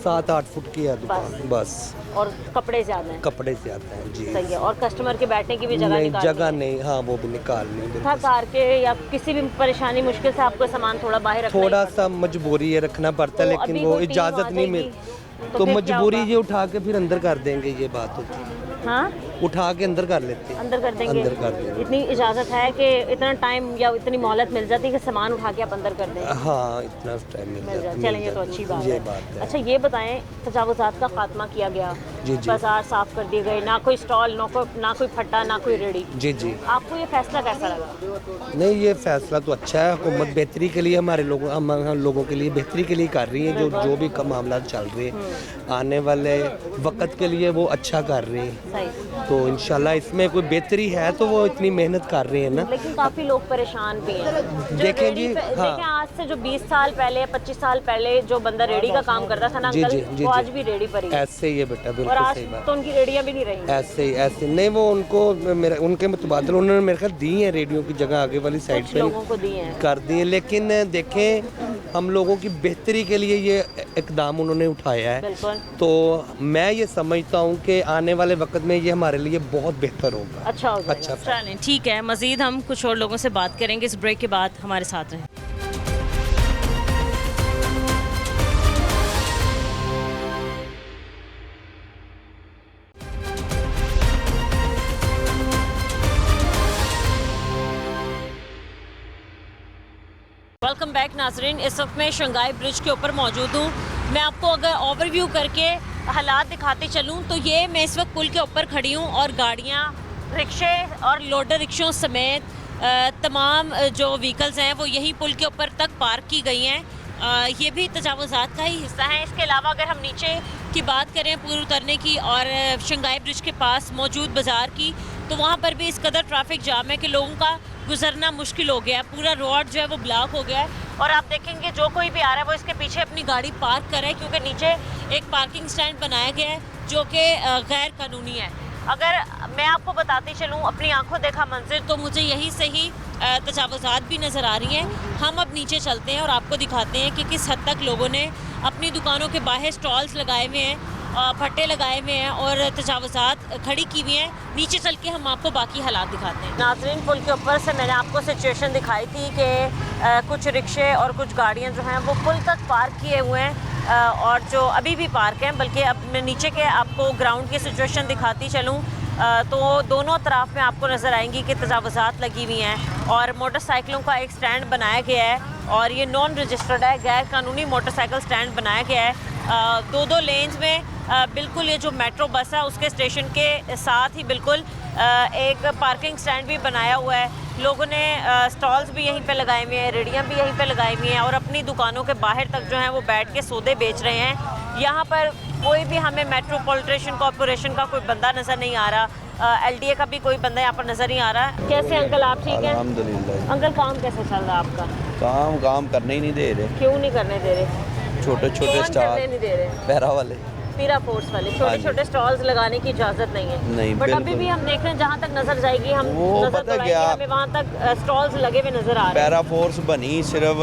7-8 फुट की है दुकान बस। और कपड़े ज़्यादा हैं? कपड़े से आता है जी। सही है। और कस्टमर के बैठने की भी जगह नहीं, निकालनी जगह है? नहीं, हाँ वो भी निकालनी है। थक हार के या किसी भी परेशानी मुश्किल से आपको सामान थोड़ा बाहर रखना ही थोड़ा पड़ता सा मजबूरी है, रखना पड़ता है, तो लेकिन अभी वो कोई टीम इजाज़त आ नहीं मिल जाएगी? तो फिर क्या मजबूरी होगा? ये उठा के फिर अंदर कर देंगे, ये बात होती है। हाँ, उठा के अंदर कर लेते हैं, अंदर कर देंगे। अंदर कर देंगे। इतनी इजाज़त है कि इतना टाइम या इतनी मोहलत मिल जाती है कि सामान उठा के आप अंदर कर देंगे? हाँ, इतना टाइम मिल मिल जाता जाए, है, चलेंगे मिल तो जाता अच्छी है। बात ये है। बात है। अच्छा ये बताएं, तजावुज़ात का खात्मा किया गया, जी, जी। बाजार साफ कर दिए गए, ना कोई स्टॉल, ना कोई फट्टा, ना कोई रेडी, जी जी। आपको ये फैसला कैसा लगा? नहीं, ये फैसला तो अच्छा है। हुकूमत बेहतरी के लिए हमारे लोगों हम लोगों के लिए बेहतरी के लिए कर रही है। जो भी मामला चल रहे हैं आने वाले वक्त के लिए वो अच्छा कर रहे हैं। सही। तो इंशाल्लाह इसमें कोई बेहतरी है तो वो इतनी मेहनत कर रहे हैं ना। लेकिन काफ़ी लोग परेशान भी हैं। जो देखें रेडी जी, पे- हाँ। देखें आज से जो 20 साल पहले, 25 साल पहले जो बंदा रेडी का काम करता था ना जी, अंकल, जी, जी, वो जी। आज भी रेडी पर ही है। ऐसे ही है बेटा, और बिल्कुल आज सही बात। तो उनकी रेडियां भी नहीं रही। ऐसे ही ऐसे नहीं, वो उनको मेरे उनके मुतबादल उन्होंने मेरे ख्याल दी है रेडियो की जगह आगे वाली साइड कुछ पे लोगों को दिए हैं। कर दी है। लेकिन देखें हम लोगों की बेहतरी के लिए ये इकदाम उन्होंने उठाया है। बिल्कुल। तो मैं ये समझता हूँ कि आने वाले वक्त में ये हमारे लिए बहुत बेहतर होगा। अच्छा हो जाएगा। अच्छा। चलें, ठीक है। मज़ीद हम कुछ और लोगों से बात करेंगे इस ब्रेक के बाद। हमारे साथ रहें। वेलकम बैक नाजरीन। इस वक्त मैं शंघाई ब्रिज के ऊपर मौजूद हूँ। मैं आपको अगर ओवरव्यू करके हालात दिखाते चलूँ तो ये मैं इस वक्त पुल के ऊपर खड़ी हूँ और गाड़ियाँ, रिक्शे और लोडर रिक्शों समेत तमाम जो व्हीकल्स हैं वो यही पुल के ऊपर तक पार्क की गई हैं। ये भी तजावुज़ात का ही हिस्सा है। इसके अलावा अगर हम नीचे की बात करें पुल उतरने की और शंघाई ब्रिज के पास मौजूद बाज़ार की, तो वहाँ पर भी इस कदर ट्रैफिक जाम है कि लोगों का गुजरना मुश्किल हो गया है। पूरा रोड जो है वो ब्लॉक हो गया है और आप देखेंगे जो कोई भी आ रहा है वो इसके पीछे अपनी गाड़ी पार्क कर रहा है, क्योंकि नीचे एक पार्किंग स्टैंड बनाया गया है जो कि गैर कानूनी है। अगर मैं आपको बताती चलूँ अपनी आंखों देखा मंजिल, तो मुझे यहीं से ही तजावुज़ात भी नज़र आ रही हैं। हम अब नीचे चलते हैं और आपको दिखाते हैं कि किस हद तक लोगों ने अपनी दुकानों के बाहर स्टॉल्स लगाए हुए हैं, फट्टे लगाए हुए हैं और तजावुज़ात खड़ी की हुई हैं। नीचे चल के हम आपको बाकी हालात दिखाते हैं। नाज़रीन, पुल के ऊपर से मैंने आपको सिचुएशन दिखाई थी कि कुछ रिक्शे और कुछ गाड़ियाँ जो हैं वो पुल तक पार्क किए हुए हैं और जो अभी भी पार्क हैं। बल्कि अब मैं नीचे के आपको ग्राउंड की सिचुएशन दिखाती चलूँ तो दोनों तरफ में आपको नज़र आएंगी कि तजावुज़ात लगी हुई हैं और मोटरसाइकिलों का एक स्टैंड बनाया गया है और ये नॉन रजिस्टर्ड है, गैर कानूनी मोटरसाइकिल स्टैंड बनाया गया है। दो लेन्स में बिल्कुल ये जो मेट्रो बस है उसके स्टेशन के साथ ही बिल्कुल एक पार्किंग स्टैंड भी बनाया हुआ है। लोगों ने स्टॉल्स भी यहीं पे लगाए हुए हैं, रेडियाँ भी यहीं पे लगाई हुई हैं और अपनी दुकानों के बाहर तक जो है वो बैठ के सौदे बेच रहे हैं। यहाँ पर कोई भी हमें मेट्रोपॉलिटन कॉरपोरेशन का कोई बंदा नज़र नहीं आ रहा, LDA का भी कोई बंदा यहाँ पर नज़र नहीं आ रहा है। कैसे अंकल, आप ठीक हैं? अल्हम्दुलिल्लाह। अंकल काम कैसे चल रहा है आपका? काम करने ही नहीं दे रहे, क्यों नहीं करने दे रहे? छोटे कौन छोटे करने स्टॉल नहीं दे रहे? पैरा वाले, पीरा फोर्स वाले हाँ छोटे जी। छोटे स्टॉल्स लगाने की इजाज़त नहीं है। नहीं, बट अभी बिल्कुल। भी हम देख रहे हैं जहाँ तक नज़र जाएगी हम वो नज़र पता दौड़ाएंगे, क्या? हमें वहाँ तक स्टॉल्स लगे हुए नज़र आ रहे हैं। पैरा फोर्स बनी सिर्फ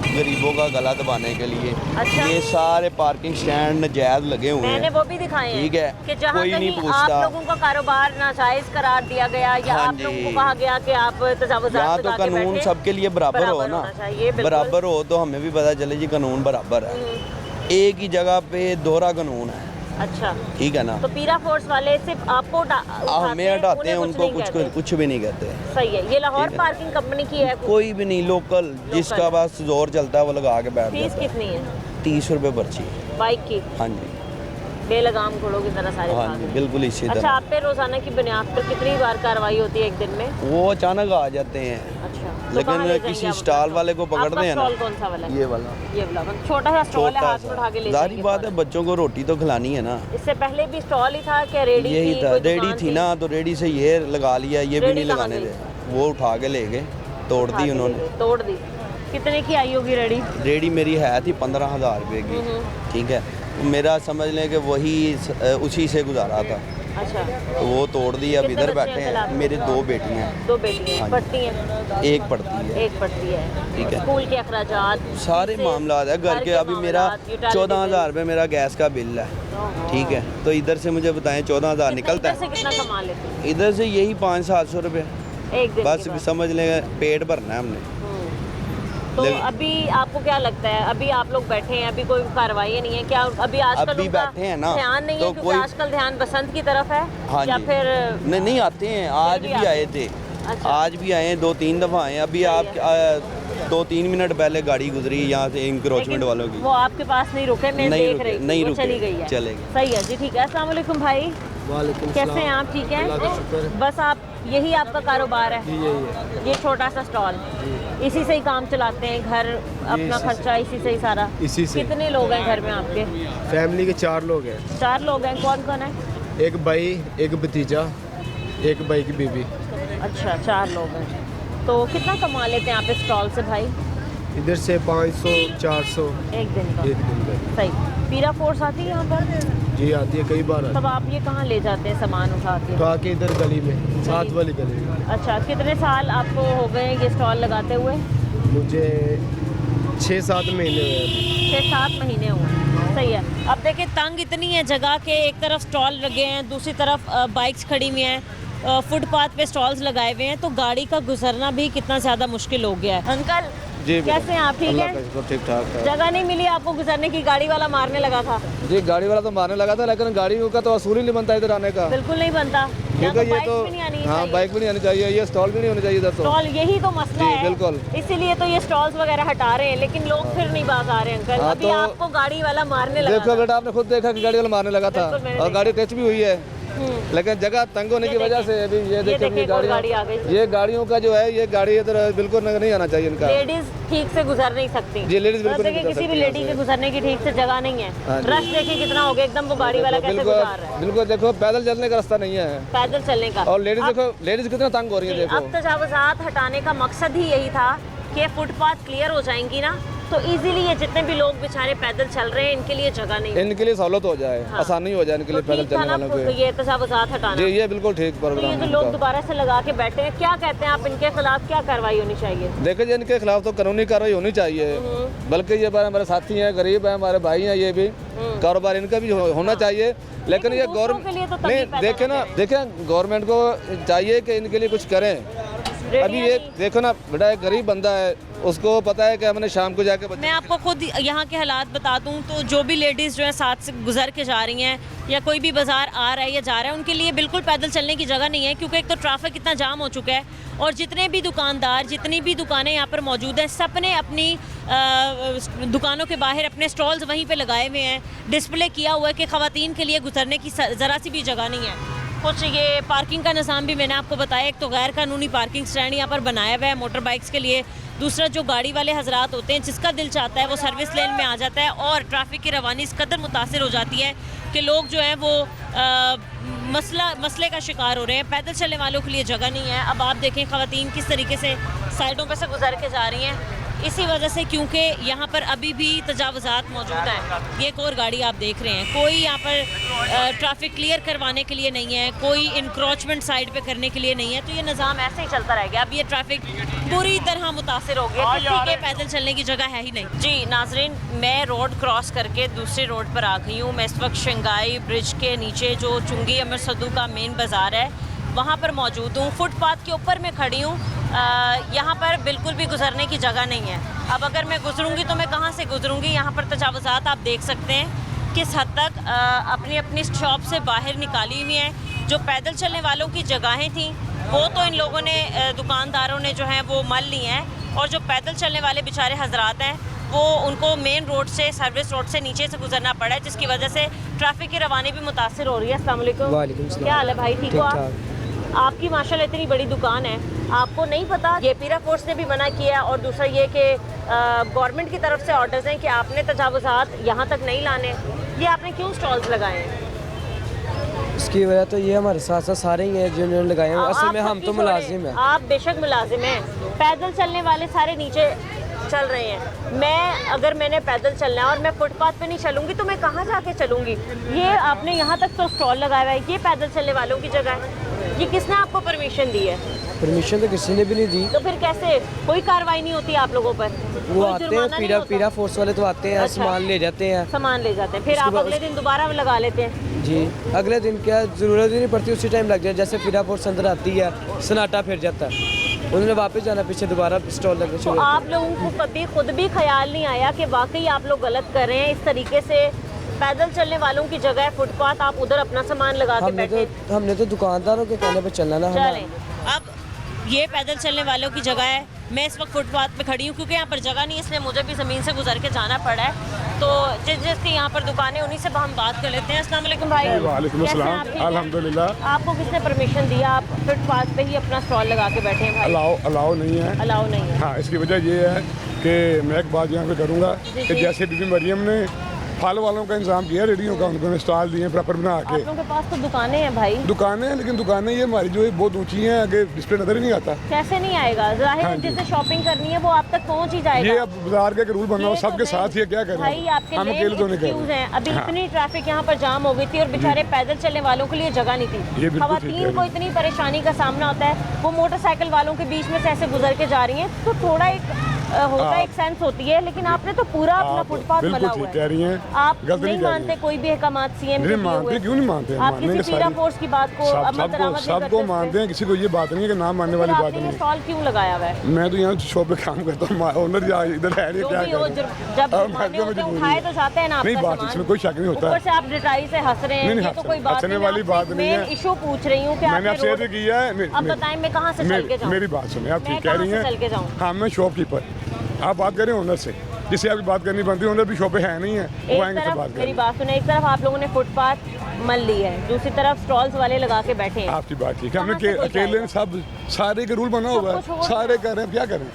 गरीबों का गला दबाने के लिए। अच्छा। ये सारे पार्किंग स्टैंड नजायज लगे हुए मैंने हैं। वो भी दिखाए हैं ठीक है, कि जहाँ कोई नहीं कहीं पूछता। आप लोगों का कारोबार नाजायज करार दिया गया या हाँ आप लोगों जी। को कहा गया कि आप तजावुज़ात यहाँ तो लगा के कानून बैठे, सबके लिए बराबर हो ना, होना चाहिए, बिल्कुल। बराबर हो तो हमें भी पता चले जी कानून बराबर है। एक ही जगह पे दोहरा कानून है, अच्छा ठीक है ना। तो पीरा फोर्स वाले सिर्फ आपको हमें हटाते हैं, उनको कुछ भी नहीं कहते। सही है। ये लाहौर ठीक है। पार्किंग कंपनी की है? कोई भी नहीं, लोकल जिसका पास जोर चलता है वो लगा के बैठ फीस जाता है। कितनी है 30 रुपये पर्ची। बाइक की? हाँ जी, बेलगाम घोड़ों की तरह सारे हाँ भाग जी, हैं। बिल्कुल इसी अच्छा, तरह। आप पे रोजाना की बुनियाद पर कितनी बार कार्रवाई होती है एक दिन में? वो अचानक आ जाते हैं। अच्छा, तो लेकिन कहाँ ले जाएंगे किसी आप स्टॉल उसको? वाले को पकड़ते आपका हैं ना। स्टॉल कौन सा वाला है? ये वाला, ये वाला मतलब छोटा सा स्टॉल है, छोटा हाथ में उठा के ले जाहिर जाएंगे बात है, बच्चों को रोटी तो खिलानी है ना। इससे पहले भी स्टॉल ही था क्या? रेडी यही थी? था, कोई रेडी दुकान थी ना, तो रेडी से ये लगा लिया, ये भी रेडी नहीं कहाँ लगाने गई? दे, वो उठा के ले गए, तोड़ दी उन्होंने। तोड़ दी। कितने की आई होगी रेडी? रेडी मेरी है थी 15,000 रुपये की, ठीक है। मेरा समझ लें कि वही उसी से गुजारा था। अच्छा, तो वो तोड़ दी। अब कितने इधर बच्चे बैठे हैं हैं, मेरे 2 बेटियां हैं। 2 बेटियां हाँ जी। पढ़ती हैं? एक पढ़ती है। एक पढ़ती है, ठीक है। स्कूल के अखराजात सारे मामला है घर के। अभी मेरा 14,000 रुपये मेरा गैस का बिल है, ठीक है। तो इधर से मुझे बताएं 14,000 निकलता है, कितना कमा लेते हैं इधर से यही 500-700 रुपये एक दिन बस के बाद? समझ लें पेट भरना है हमने। तो अभी आपको क्या लगता है, अभी आप लोग बैठे हैं, अभी कोई कार्रवाई नहीं है क्या? अभी आजकल अभी उनका बैठे हैं ना, ध्यान नहीं तो है क्योंकि कोई- आजकल ध्यान बसंत की तरफ है हाँ या जी। फिर नहीं आते हैं, आज भी आए थे। अच्छा। आज भी आए हैं, 2-3 दफ़ा आए हैं। अभी आप 2-3 मिनट पहले गाड़ी गुजरी यहाँ से इंक्रोचमेंट वालों की। वो आपके पास नहीं रुके, मैं नहीं देख रुके, रही थी, नहीं वो रुके, चली गई है। चले गए। सही है जी, ठीक है। अस्सलाम वालेकुम भाई, वालेकुम कैसे हैं आप? ठीक हैं? बस आप, यही आपका कारोबार है? ये छोटा सा स्टॉल, इसी से ही काम चलाते हैं, घर अपना खर्चा इसी से ही सारा? इसी से। कितने लोग हैं घर में आपके? फैमिली के 4 लोग हैं। 4 लोग हैं। कौन कौन है? एक भाई, एक भतीजा, एक भाई की बीबी। अच्छा, 4 लोग हैं। तो कितना कमा लेते हैं आप इस स्टॉल से भाई? इधर से 500-400 एक दिन का? एक दिन का। सही। पीरा फोर्स आती है यहाँ पर? जी आती है, कई बार आती तब आप ये कहाँ ले जाते हैं सामान उठा के? है। तो आके इधर गली में, साथ वाली गली में। अच्छा, कितने साल आपको हो गए ये स्टॉल लगाते हुए? मुझे 6-7 महीने हुए अभी। 6-7 महीने हुए। सही है। अब देखिए, तंग इतनी है जगह के, एक तरफ स्टॉल लगे हैं, दूसरी तरफ बाइक्स खड़ी हुई हैं, फुटपाथ पे स्टॉल्स लगाए हुए हैं, तो गाड़ी का गुजरना भी कितना ज़्यादा मुश्किल हो गया है। अंकल जी कैसे हैं आप? ठीक अल्लाह है? का शुक्र, ठीक ठाक है। जगह नहीं मिली आपको गुजरने की, गाड़ी वाला मारने लगा था? जी गाड़ी वाला तो मारने लगा था, लेकिन गाड़ी का तो असूल ही नहीं बनता इधर आने का। बिल्कुल नहीं बनता, क्योंकि ये बाइक तो भी नहीं आनी हाँ चाहिए। बाइक भी नहीं आनी चाहिए, ये स्टॉल भी नहीं होने चाहिए इधर तो। स्टॉल, यही तो मसला जी, है। बिल्कुल। इसीलिए तो ये स्टॉल्स वगैरह हटा रहे हैं, लेकिन लोग फिर नहीं बात आ रहे अंकल। हाँ, अभी तो आपको गाड़ी वाला मारने लगा देखो था। बेटा, आपने खुद देखा कि गाड़ी वाला मारने लगा था बिल्कुल, मैंने और गाड़ी टच भी हुई है, हम्म। लेकिन जगह तंग होने ये की वजह देखें। से अभी ये देखिए, देखिए एक और गाड़ी आ गई। ये गाड़ियों का जो है, ये गाड़ी इधर बिल्कुल नहीं आना चाहिए इनका। लेडीज ठीक से गुजर नहीं सकती। जी, लेडीज बिल्कुल नहीं देखिए, गुजर किसी भी सकती लेडी के गुजरने की ठीक से जगह नहीं है। हाँ जी। रश देखिए कितना हो गया, एकदम वो गाड़ी वाला कैसे बिल्कुल गुजार रहा है। बिल्कुल, देखो पैदल चलने का रास्ता नहीं है, पैदल चलने का। और लेडीज अब- देखो, लेडीज कितना तंग हो रही है जी, देखो। अब तजावुज़ात हटाने का मकसद ही यही था कि फुटपाथ क्लियर हो जाएंगी ना, तो इजीली ये जितने भी लोग बेचारे पैदल चल रहे हैं, इनके लिए जगह नहीं है। इनके लिए सहूलत हो जाए, हाँ। आसानी हो जाए इनके लिए तो पैदल ठीक था चलने ना वालों के। ये तजावुज़ात हटाना। जी ये बिल्कुल ठीक तो ये प्रोग्राम जो है लोग इनका। दोबारा से लगा के बैठे हैं, क्या कहते हैं आप, इनके खिलाफ क्या कार्रवाई होनी चाहिए? देखिए जी, इनके खिलाफ तो कानूनी कार्रवाई होनी चाहिए, बल्कि ये बार हमारे साथी हैं, गरीब हैं, हमारे भाई हैं, ये भी कारोबार इनका भी होना चाहिए, लेकिन ये दूसरों के लिए तो तभी नहीं पैदा देखे ना ना, देखे गवर्नमेंट को चाहिए कि इनके लिए कुछ करें। अभी ये देखो ना बेटा, एक गरीब बंदा है, उसको पता है कि हमने शाम को जाके मैं आपको खुद यहाँ के हालात बता दूँ तो जो भी लेडीज़ जो है साथ से गुजर के जा रही हैं, या कोई भी बाज़ार आ रहा है या जा रहा है, उनके लिए बिल्कुल पैदल चलने की जगह नहीं है, क्योंकि एक तो ट्रैफिक इतना जाम हो चुका है, और जितने भी दुकानदार, जितनी भी दुकानें यहाँ पर मौजूद हैं, सब ने अपनी दुकानों के बाहर अपने स्टॉल्स वहीं पे लगाए हुए हैं, डिस्प्ले किया हुआ है कि ख़वातीन के लिए गुजरने की ज़रा सी भी जगह नहीं है। कुछ ये पार्किंग का निज़ाम भी मैंने आपको बताया, एक तो गैर कानूनी पार्किंग स्टैंड यहाँ पर बनाया हुआ है मोटर बाइक्स के लिए, दूसरा जो गाड़ी वाले हजरात होते हैं, जिसका दिल चाहता है वो सर्विस लेन में आ जाता है, और ट्रैफिक की रवानी इस कदर मुतासिर हो जाती है कि लोग जो है वो मसले का शिकार हो रहे हैं। पैदल चलने वालों के लिए जगह नहीं है। अब आप देखें ख़वातीन किस तरीके से साइडों पर से गुजर के जा रही हैं, इसी वजह से, क्योंकि यहाँ पर अभी भी तजावुज़ात मौजूद हैं। ये एक और गाड़ी आप देख रहे हैं, कोई यहाँ पर ट्रैफिक क्लियर करवाने के लिए नहीं है, कोई इंक्रोचमेंट साइड पे करने के लिए नहीं है, तो ये निज़ाम ऐसे ही चलता रह गया। अब ये ट्रैफिक पूरी तरह मुतासिर हो गया, किसी के पैदल चलने की जगह है ही नहीं। जी नाजरीन, मैं रोड क्रॉस करके दूसरे रोड पर आ गई हूँ। मैं इस वक्त शंघाई ब्रिज के नीचे जो चुंगी अमर सद्दू का मेन बाज़ार है, वहाँ पर मौजूद हूँ। फुटपाथ के ऊपर मैं खड़ी हूँ। यहाँ पर बिल्कुल भी गुजरने की जगह नहीं है। अब अगर मैं गुजरूँगी तो मैं कहाँ से गुजरूँगी? यहाँ पर तजावुज़ात आप देख सकते हैं किस हद तक अपनी अपनी शॉप से बाहर निकाली हुई हैं। जो पैदल चलने वालों की जगहें थीं वो तो इन लोगों ने, दुकानदारों ने जो है वो मल ली हैं, और जो पैदल चलने वाले बेचारे हजरात हैं वो उनको मेन रोड से, सर्विस रोड से नीचे से गुजरना पड़ा है, जिसकी वजह से ट्रैफिक की रवानी भी मुतासिर हो रही है। अस्सलाम वालेकुम। वालेकुम सलाम। क्या हाल है भाई, ठीक हो आप? आपकी माशाल्लाह इतनी बड़ी दुकान है, आपको नहीं पता ये पीरा फोर्स ने भी मना किया है, और दूसरा ये कि गवर्नमेंट की तरफ से ऑर्डर्स हैं कि आपने तजावुज़ात यहाँ तक नहीं लाने, ये आपने क्यों स्टॉल्स लगाए हैं? इसकी वजह तो ये हमारे साथ साथ सारे ही हैं जिन्होंने लगाए हैं, असल आप में हम सबकी तो छोड़ें, मुलाजिम हैं। आप बेशक मुलाजिम हैं, पैदल चलने वाले सारे नीचे चल रहे हैं। अगर मैंने पैदल चलना है और मैं फुटपाथ पे नहीं चलूँगी तो मैं कहाँ जाके चलूँगी? ये आपने यहाँ तक तो स्टॉल लगाया हुआ है, ये पैदल चलने वालों की जगह है, ये किसने आपको परमिशन दी है? परमिशन तो किसी ने भी नहीं दी। तो फिर कैसे, कोई कार्रवाई नहीं होती आप लोगों पर? वो कोई आते जुर्माना हैं, नहीं होता? पीरा फोर्स वाले तो आते हैं, अच्छा। सामान ले जाते हैं। सामान ले जाते हैं, फिर आप अगले दिन दोबारा लगा लेते हैं? जी, अगले दिन क्या ज़रूरत ही नहीं पड़ती, उसी टाइम लग जाए। जैसे पीरा फोर्स अंदर आती है, सन्नाटा फिर जाता है। उन्होंने वापस जाना, पीछे दोबारा स्टॉल लगने तो शुरू। आप लोगों को कभी खुद भी ख्याल नहीं आया कि वाकई आप लोग गलत कर रहे हैं? इस तरीके से पैदल चलने वालों की जगह फुटपाथ आप उधर अपना सामान लगा के बैठे। हमने तो दुकानदारों के कहने पर चलना ना। चलें, अब ये पैदल चलने वालों की जगह है। मैं इस वक्त फुटपाथ पे खड़ी हूँ क्योंकि यहाँ पर जगह नहीं है, इसलिए मुझे भी ज़मीन से गुजर के जाना पड़ा है। तो जिसकी यहाँ पर दुकानें, उन्हीं से हम बात कर लेते हैं। अस्सलाम वालेकुम भाई। वालेकुम अस्सलाम, अल्हम्दुलिल्लाह। आपको किसने परमिशन दिया आप फुटपाथ पे ही अपना स्टॉल लगा के बैठे हैं भाई? अलाउ नहीं है। अलाउ नहीं है। हाँ, इसकी वजह ये है कि मैं एक बात यहाँ पे करूँगा कि जैसे बीबी मरियम ने फल वालों का इंतजाम किया, रेडियो का, उनको स्टॉल दिए प्रॉपर बना के। आप लोगों के पास तो दुकानें हैं भाई। दुकानें हैं, लेकिन दुकानें ये हमारी जो है बहुत ऊंची हैं, आगे डिस्प्ले नजर ही नहीं आता। कैसे नहीं आएगा? जाहिर है जिससे शॉपिंग करनी है वो आप तक पहुंच ही जाएगा। ये अब बाजार के रूल बना हो सबके साथ, ये क्या करें भाई? आपके हम अकेले तो नहीं कर हैं। अभी इतनी ट्रैफिक यहाँ पर जाम हो गई थी और बेचारे पैदल चलने वालों के लिए जगह नहीं थी। खवातीन को इतनी परेशानी का सामना होता है, वो मोटरसाइकिल वालों के बीच में से ऐसे गुजर के जा रही हैं, तो थोड़ा होता है, एक सेंस होती है। लेकिन आपने तो पूरा अपना फुटपाथ मला हुआ है। कह रही हैं, आप नहीं मानते कोई भी अहकामात सीएम नहीं मानते? क्यों नहीं मानते? आप किसी पीरा फोर्स की बात को सबको मानते हैं, किसी को ये बात नहीं है कि ना मानने वाली बात नहीं है। स्टॉल क्यों लगाया हुआ है? मैं तो यहाँ शॉप पे काम करता हूँ, ओनर इधर है नहीं, क्या जब उठाए तो जाते हैं ना, नहीं बात इसमें कोई शक नहीं होता। ऊपर से आप डिटाई से हंस रहे हैं, ये तो कोई बात हंसने वाली बात नहीं है। इशू पूछ रही हूँ कि मैंने आपसे ये किया है। अब बताएं मैं कहाँ से चल के जाऊँ? मेरी बात सुनिए, आप ठीक कह रही हैं। चल के जाऊँ? हाँ, मैं शॉपकीपर, आप बात करें ओनर से, जिससे आपकी बात करनी बनती है। ओनर भी शॉप पे है नहीं है, वो आएंगे तो बात करें। मेरी बात सुने, एक तरफ आप लोगों ने फुटपाथ मल ली है, दूसरी तरफ स्टॉल्स वाले लगा के बैठे हैं। आपकी बात ठीक है, हमने अकेले सब सारे के रूल बना हुआ है, सारे कर रहे हैं, क्या करें?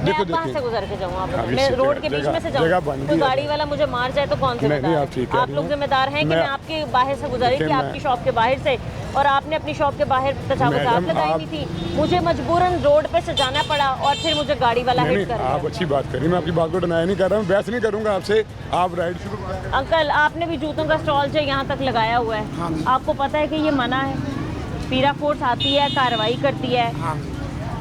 देखो कहाँ से गुजर के जाऊँ? आप मैं रोड के बीच में से जाऊँ? कोई गाड़ी वाला मुझे मार जाए तो कौन जिम्मेदार? आप लोग जिम्मेदार हैं कि मैं आपके बाहर से गुजरी थी, आपकी शॉप के बाहर से, और आपने अपनी शॉप के बाहर तजावुज़ात लगाई हुई थी। मुझे मजबूरन रोड पे से जाना पड़ा और फिर मुझे गाड़ी वाला हिट कर दिया। आप अच्छी बात करिए, मैं आपकी बात को डिनाई नहीं कर रहा हूँ, बहस नहीं करूँगा आपसे। आप राइड शुरू करें। अंकल, आपने भी जूतों का स्टॉल जो यहाँ तक लगाया हुआ है, आपको पता है कि ये मना है? पीरा फोर्स आती है, कार्रवाई करती है,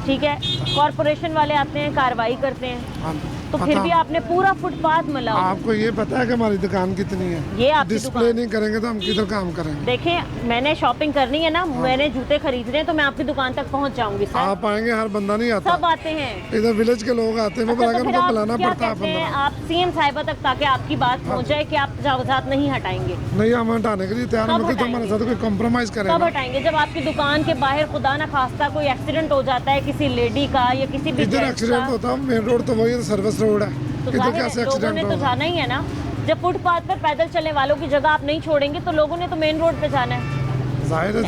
ठीक है, कॉरपोरेशन वाले आते हैं, कार्रवाई करते हैं, तो फिर भी आपने पूरा फुटपाथ मला। आपको ये पता है कि हमारी दुकान कितनी है? ये आप डिस्प्ले नहीं करेंगे तो हम किधर काम करेंगे? देखें, मैंने शॉपिंग करनी है ना, मैंने जूते खरीदने हैं, तो मैं आपकी दुकान तक पहुंच जाऊंगी। आप आएंगे, हर बंदा नहीं आता। सब आते हैं, इधर विलेज के लोग आते हैं, वो तो उनको बुलाना पड़ता है। आप सीएम साहिबा तक ताकि आपकी बात पहुँच जाए कि आप तजावुज़ात नहीं हटाएंगे। नहीं, हम हटाने के लिए तैयार हैं, तो हमारे साथ कोई कॉम्प्रोमाइज करें। कब हटाएंगे? जब आपकी दुकान के बाहर खुदा ना खास्ता कोई एक्सीडेंट हो जाता है किसी लेडी का या किसी भी इधर एक्सीडेंट होता है, मेन रोड तो वही सर्विस रोड है, तो लोगों ने तो जाना ही है ना। जब फुटपाथ पर पैदल चलने वालों की जगह आप नहीं छोड़ेंगे तो लोगों ने तो मेन रोड पे जाना है।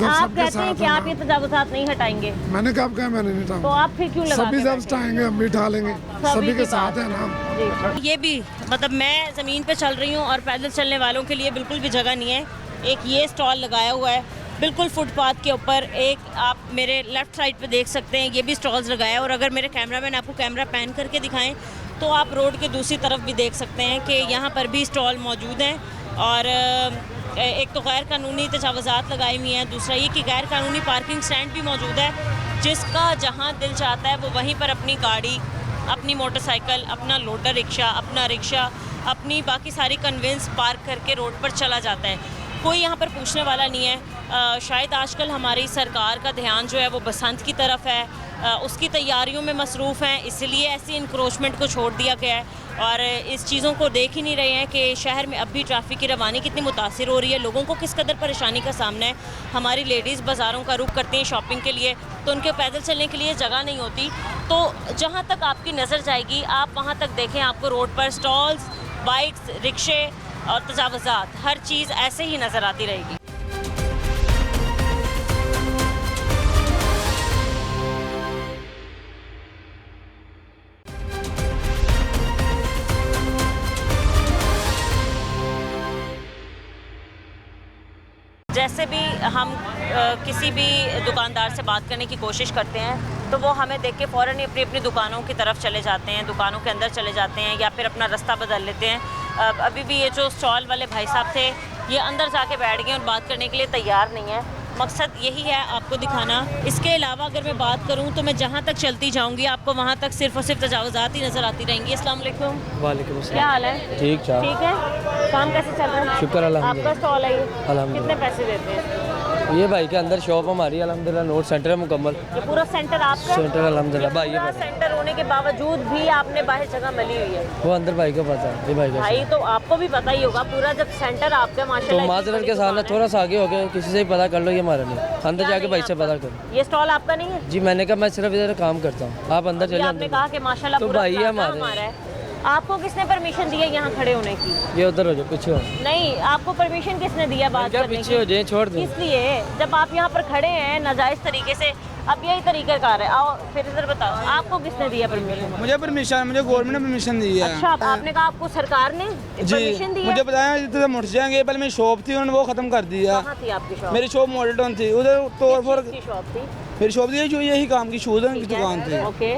आप कहते हैं कि आप ये तजावुज़ात नहीं हटाएंगे। मैंने कब कहा मैंने नहीं हटाऊंगा, तो आप फिर क्यों लगा? सभी जब हटाएंगे हम भी उठा लेंगे, सभी के साथ है ना। ये भी मतलब मैं ज़मीन पे चल रही हूँ और पैदल चलने वालों के लिए बिल्कुल भी जगह नहीं है। एक ये स्टॉल लगाया हुआ है बिल्कुल फुटपाथ के ऊपर, एक आप मेरे लेफ़्ट साइड पे देख सकते हैं, ये भी स्टॉल्स लगाया है। और अगर मेरे कैमरामैन आपको कैमरा पैन करके दिखाएं तो आप रोड के दूसरी तरफ भी देख सकते हैं कि यहाँ पर भी स्टॉल मौजूद हैं। और एक तो गैर कानूनी तजावुज़ात लगाई हुई हैं, दूसरा ये कि गैर कानूनी पार्किंग स्टैंड भी मौजूद है, जिसका जहाँ दिल चाहता है वो वहीं पर अपनी गाड़ी, अपनी मोटरसाइकिल, अपना लोडर रिक्शा, अपना रिक्शा, अपनी बाकी सारी कन्वेंस पार्क करके रोड पर चला जाता है। कोई यहाँ पर पूछने वाला नहीं है। शायद आजकल हमारी सरकार का ध्यान जो है वो बसंत की तरफ है, उसकी तैयारियों में मसरूफ़ हैं, इसलिए ऐसी इंक्रोचमेंट को छोड़ दिया गया है। और इस चीज़ों को देख ही नहीं रहे हैं कि शहर में अब भी ट्रैफिक की रवानी कितनी मुतासिर हो रही है, लोगों को किस कदर परेशानी का सामना है। हमारी लेडीज़ बाज़ारों का रुख करती हैं शॉपिंग के लिए, तो उनके पैदल चलने के लिए जगह नहीं होती। तो जहाँ तक आपकी नज़र जाएगी आप वहाँ तक देखें, आपको रोड पर स्टॉल्स, बाइक्स, रिक्शे और तजावुज़ात, हर चीज़ ऐसे ही नज़र आती रहेगी। जैसे भी हम किसी भी दुकानदार से बात करने की कोशिश करते हैं तो वो हमें देख के फ़ौरन ही अपनी अपनी दुकानों की तरफ चले जाते हैं, दुकानों के अंदर चले जाते हैं या फिर अपना रास्ता बदल लेते हैं। अभी भी ये जो स्टॉल वाले भाई साहब थे ये अंदर जाके बैठ गए और बात करने के लिए तैयार नहीं है। मकसद यही है आपको दिखाना। इसके अलावा अगर मैं बात करूं तो मैं जहां तक चलती जाऊंगी आपको वहां तक सिर्फ और सिर्फ तजावुज़ात ही नज़र आती रहेंगी। अस्सलाम वालेकुम। वालेकुम अस्सलाम। क्या हाल है? ठीक है। काम कैसे चल रहा है? शुक्र अल्हम्दुलिल्लाह। आपका स्टॉल है ये? अल्हम्दुलिल्लाह। कितने पैसे देते हैं? ये भाई के अंदर शॉप हमारी अल्हम्दुलिल्लाह नोट सेंटर है मुकम्मल। ये पूरा सेंटर आपका? सेंटर अल्हम्दुलिल्लाह भाई पूरा सेंटर होने के बावजूद भी आपने बाहर जगह मिली हुई है? वो अंदर भाई को पता है, ये भाई का भाई तो आपको भी पता ही होगा, पूरा जब सेंटर आपका तो माशाल्लाह माजरत के साथ ना थोड़ा सा आगे हो गए, किसी से भी पता कर लो, ये हमारा नहीं, अंदर जाके भाई से पता करो। ये स्टॉल आपका नहीं है? जी मैंने कहा मैं सिर्फ इधर काम करता हूँ, आप अंदर चले। आपने कहा कि माशाल्लाह तो पूरा भाई है प्लाजा हमारे। हमारा है। आपको किसने परमिशन दी है यहाँ खड़े होने की? ये उधर हो जाओ, पीछे हो। नहीं, आपको परमिशन किसने दिया बात करने की? पीछे हो जाए, छोड़ दो। इसलिए जब आप यहाँ पर खड़े हैं नाजायज तरीके से, अब यही तरीका कार है, आओ फिर इधर बताओ, आपको किसने दिया परमिशन? मुझे परमिशन, मुझे गवर्नमेंट ने परमिशन दी है। अच्छा, आपने कहा आपको सरकार ने परमिशन दी है? मुझे बताया इधर मुड़ जाएंगे, पहले मेरी शॉप थी उन्होंने वो खत्म कर दिया। कहाँ थी आपकी शॉप? मेरी शॉप मॉडल टाउन थी, उधर तोड़ फोड़ की शॉप थी? मेरी शॉप थी जो यही काम की शूज की दुकान थी। ओके।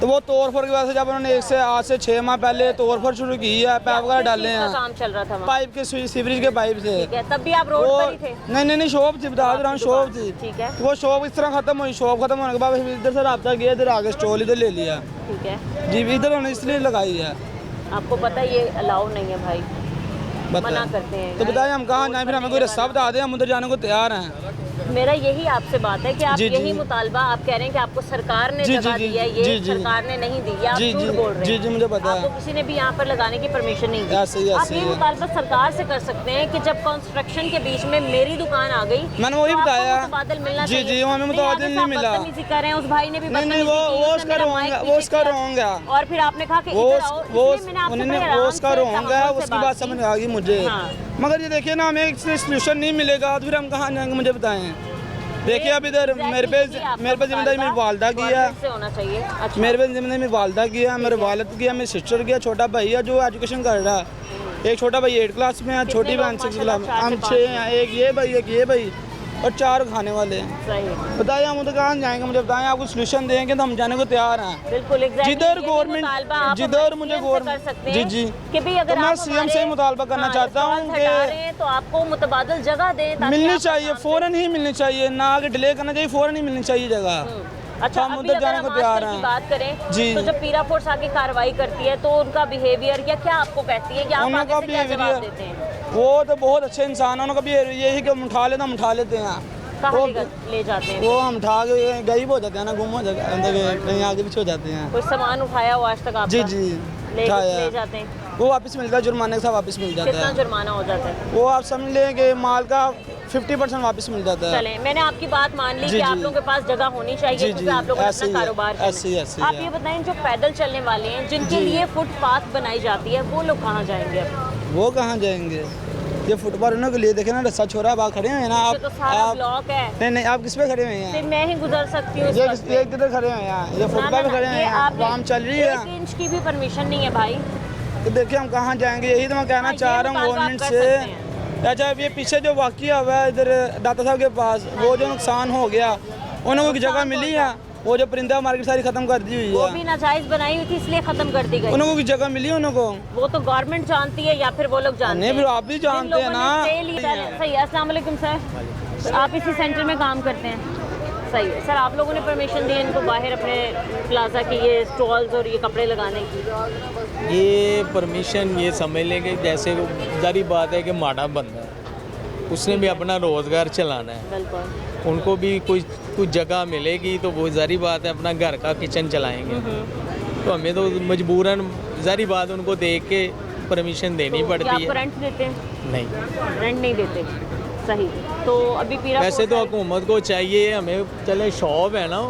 तो वो तोड़ फोड़ की वजह से जब उन्होंने आज से 6 माह पहले तोड़ फोड़ शुरू की है, पाइप वगैरह डाले हैं। काम चल रहा था वहाँ? पाइप के सीवरेज के पाइप से। ठीक है, तब भी आप रोड पर ही थे? नहीं शॉप थी, बता रहा हूँ शॉप थी। ठीक है। वो शॉप इस तरह खत्म हुई, शॉप खत्म होने के बाद इधर से राब्ता किया, इधर आगे स्टॉल इधर ले लिया। ठीक है जी, इधर उन्होंने इसलिए लगाई है। आपको पता है ये अलाउ नहीं है भाई, मना करते हैं। तो बताइए हम कहाँ जाएं, फिर हमें कोई रास्ता बता दें, हम उधर जाने को तैयार हैं। मेरा यही आपसे बात है कि आप यही मुतालबा आप कह रहे हैं कि आपको सरकार ने जगह दी है, ये सरकार ने नहीं दी, आप झूठ बोल रहे हैं। जी मुझे पता है। आपको किसी ने भी यहाँ पर लगाने की परमिशन नहीं दी। आप ये मुतालबा सरकार से कर सकते हैं कि जब कंस्ट्रक्शन के बीच में मेरी दुकान आ गई, मैंने वही बताया। मुतबादल मिलना जी जी, हमें मुतबादल नहीं मिला। कर रहे हैं, उस भाई ने भी नहीं वो उसका रॉन्ग है। और फिर आपने कहा कि वो उसका रॉन्ग है, उसकी बात समझ आ गई मुझे। मगर ये देखिए ना, हमें एक सोल्यूशन नहीं मिलेगा तो फिर हम कहाँ जाएंगे, मुझे बताएं। देखिए अब इधर मेरे पे जिम्मेदारी मेरी वालदा की है, मेरे पे जिम्मेदारी मेरी वालदा की है, मेरे वालिद की है, मेरी सिस्टर की है, छोटा भाई है जो एजुकेशन कर रहा है। एक छोटा भाई 8 क्लास में है, छोटी बहन 6 क्लास में, हम 6 हैं, एक ये भाई और 4 खाने वाले हैं। बताइए हम उधर कहाँ जाएंगे, मुझे बताएं। आपको सोल्यूशन देंगे तो हम जाने को तैयार हैं। बिल्कुल, जिधर गवर्नमेंट, जिधर मुझे गवर्नमेंट जी कि भी अगर मैं सीएम से मुतालबा करना चाहता हूँ कि तो आपको मुतबादल जगह दें, मिलनी चाहिए, फौरन ही मिलनी चाहिए, ना आगे डिले करना चाहिए, फौरन ही मिलनी चाहिए जगह। अच्छा, हम उधर जाने को तैयार हैं। बात करें जी, तो जब पीरा फोर्स आके कार्रवाई करती है तो उनका बिहेवियर या क्या आपको कहती है कि आप आगे से क्या जवाब देते हैं? वो तो बहुत अच्छे इंसान है, उनका बिहेवियर यही कि हम उठा लेते हैं। कहाँ ले जाते हैं? वो हम उठा के गायब हो जाते हैं ना, गुम हो जाते हैं, कहीं आगे पीछे हो जाते हैं। कोई सामान उठाया हो आज तक आपका? जी ले जाते हैं, वो वापस मिलता है, जुर्माने के साथ वापस मिल जाता है। कितना जुर्माना हो जाता है? वो आप समझ लें कि माल का 50% वापस मिल जाता है। चलें, मैंने आपकी बात मान ली कि आप लोगों के पास जगह होनी चाहिए क्योंकि आप लोग अपना कारोबार ऐसे आप ये बताएं, जो पैदल चलने वाले हैं जिनके लिए फुटपाथ बनाई जाती है, वो लोग कहाँ जाएंगे? वो कहाँ जाएंगे? ये फुटपाथ उन्होंने के लिए देखे ना, रस्सा छोरा आप खड़े हैं ना, आप तो सारा ब्लॉक है। नहीं आप किस पे खड़े हुए हैं? सिर्फ मैं ही गुजर सकती हूँ। ये किधर खड़े हैं यहाँ? ये फुटपाथ पे खड़े हैं, काम चल रही है। 1 इंच की भी परमिशन नहीं है भाई। तो देखिए हम कहाँ जाएंगे, यही तो मैं कहना चाह रहा हूँ गवर्नमेंट से। अच्छा, ये पीछे जो वाक़या हुआ है इधर दाता साहब के पास, वो जो नुकसान हो गया, उन्हें कोई जगह मिली है? वो जो परिंदा मार्केट सारी खत्म कर दी हुई है, वो भी नाजायज बनाई हुई थी इसलिए खत्म कर दी गई। उनको कोई जगह मिली उनको? वो तो गवर्नमेंट जानती है या फिर वो लोग जानते हैं? नहीं, फिर आप भी जानते हैं ना। सही है। अस्सलाम वालेकुम सर, आप इसी सेंटर में काम करते हैं? सही है सर, आप लोगों ने परमिशन दी इनको बाहर अपने प्लाजा की ये स्टॉल्स और ये कपड़े लगाने की? ये परमिशन ये समझ लेंगे जैसे जारी बात है कि माड़ा बंदा है, उसने भी अपना रोज़गार चलाना है। बिल्कुल। उनको भी कुछ जगह मिलेगी तो वो जारी बात है अपना घर का किचन चलाएंगे। तो हमें तो मजबूरन जारी बात उनको देख के परमिशन देनी पड़ती है। आपको रेंट देते हैं? नहीं, रेंट नहीं देते। सही। तो अभी पीरा वैसे तो हुकूमत को चाहिए, हमें चले शॉप है ना,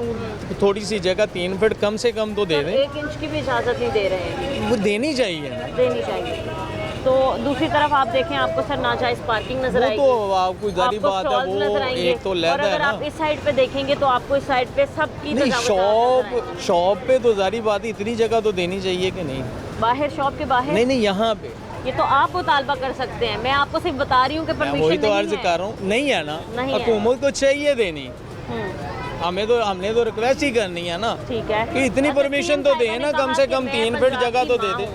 थोड़ी सी जगह 3 फीट कम से कम तो दे दें। 1 इंच की भी इजाज़त नहीं दे रहे हैं। वो देनी चाहिए ना, देनी चाहिए। तो दूसरी तरफ आप देखें, आपको सर नाजायज़ पार्किंग नजर आएगी, तो आपको जारी बात है, वो एक तो लहदा है ना। आप इस साइड पे देखेंगे तो आपको इस साइड पे सब की शॉप पे तो जारी बात इतनी जगह तो देनी चाहिए कि नहीं? बाहर शॉप के बाहर नहीं यहाँ पे ये तो आप मुतालबा कर सकते हैं, मैं आपको सिर्फ बता रही हूँ कि परमिशन वही तो नहीं अर्ज है। कर रहा हूँ, नहीं है ना, नहीं है। हुकूमत को चाहिए देनी। हमने तो रिक्वेस्ट ही करनी है ना, ठीक है, कि इतनी परमिशन तो दे ना, कम से कम 3 फीट जगह तो दे दे।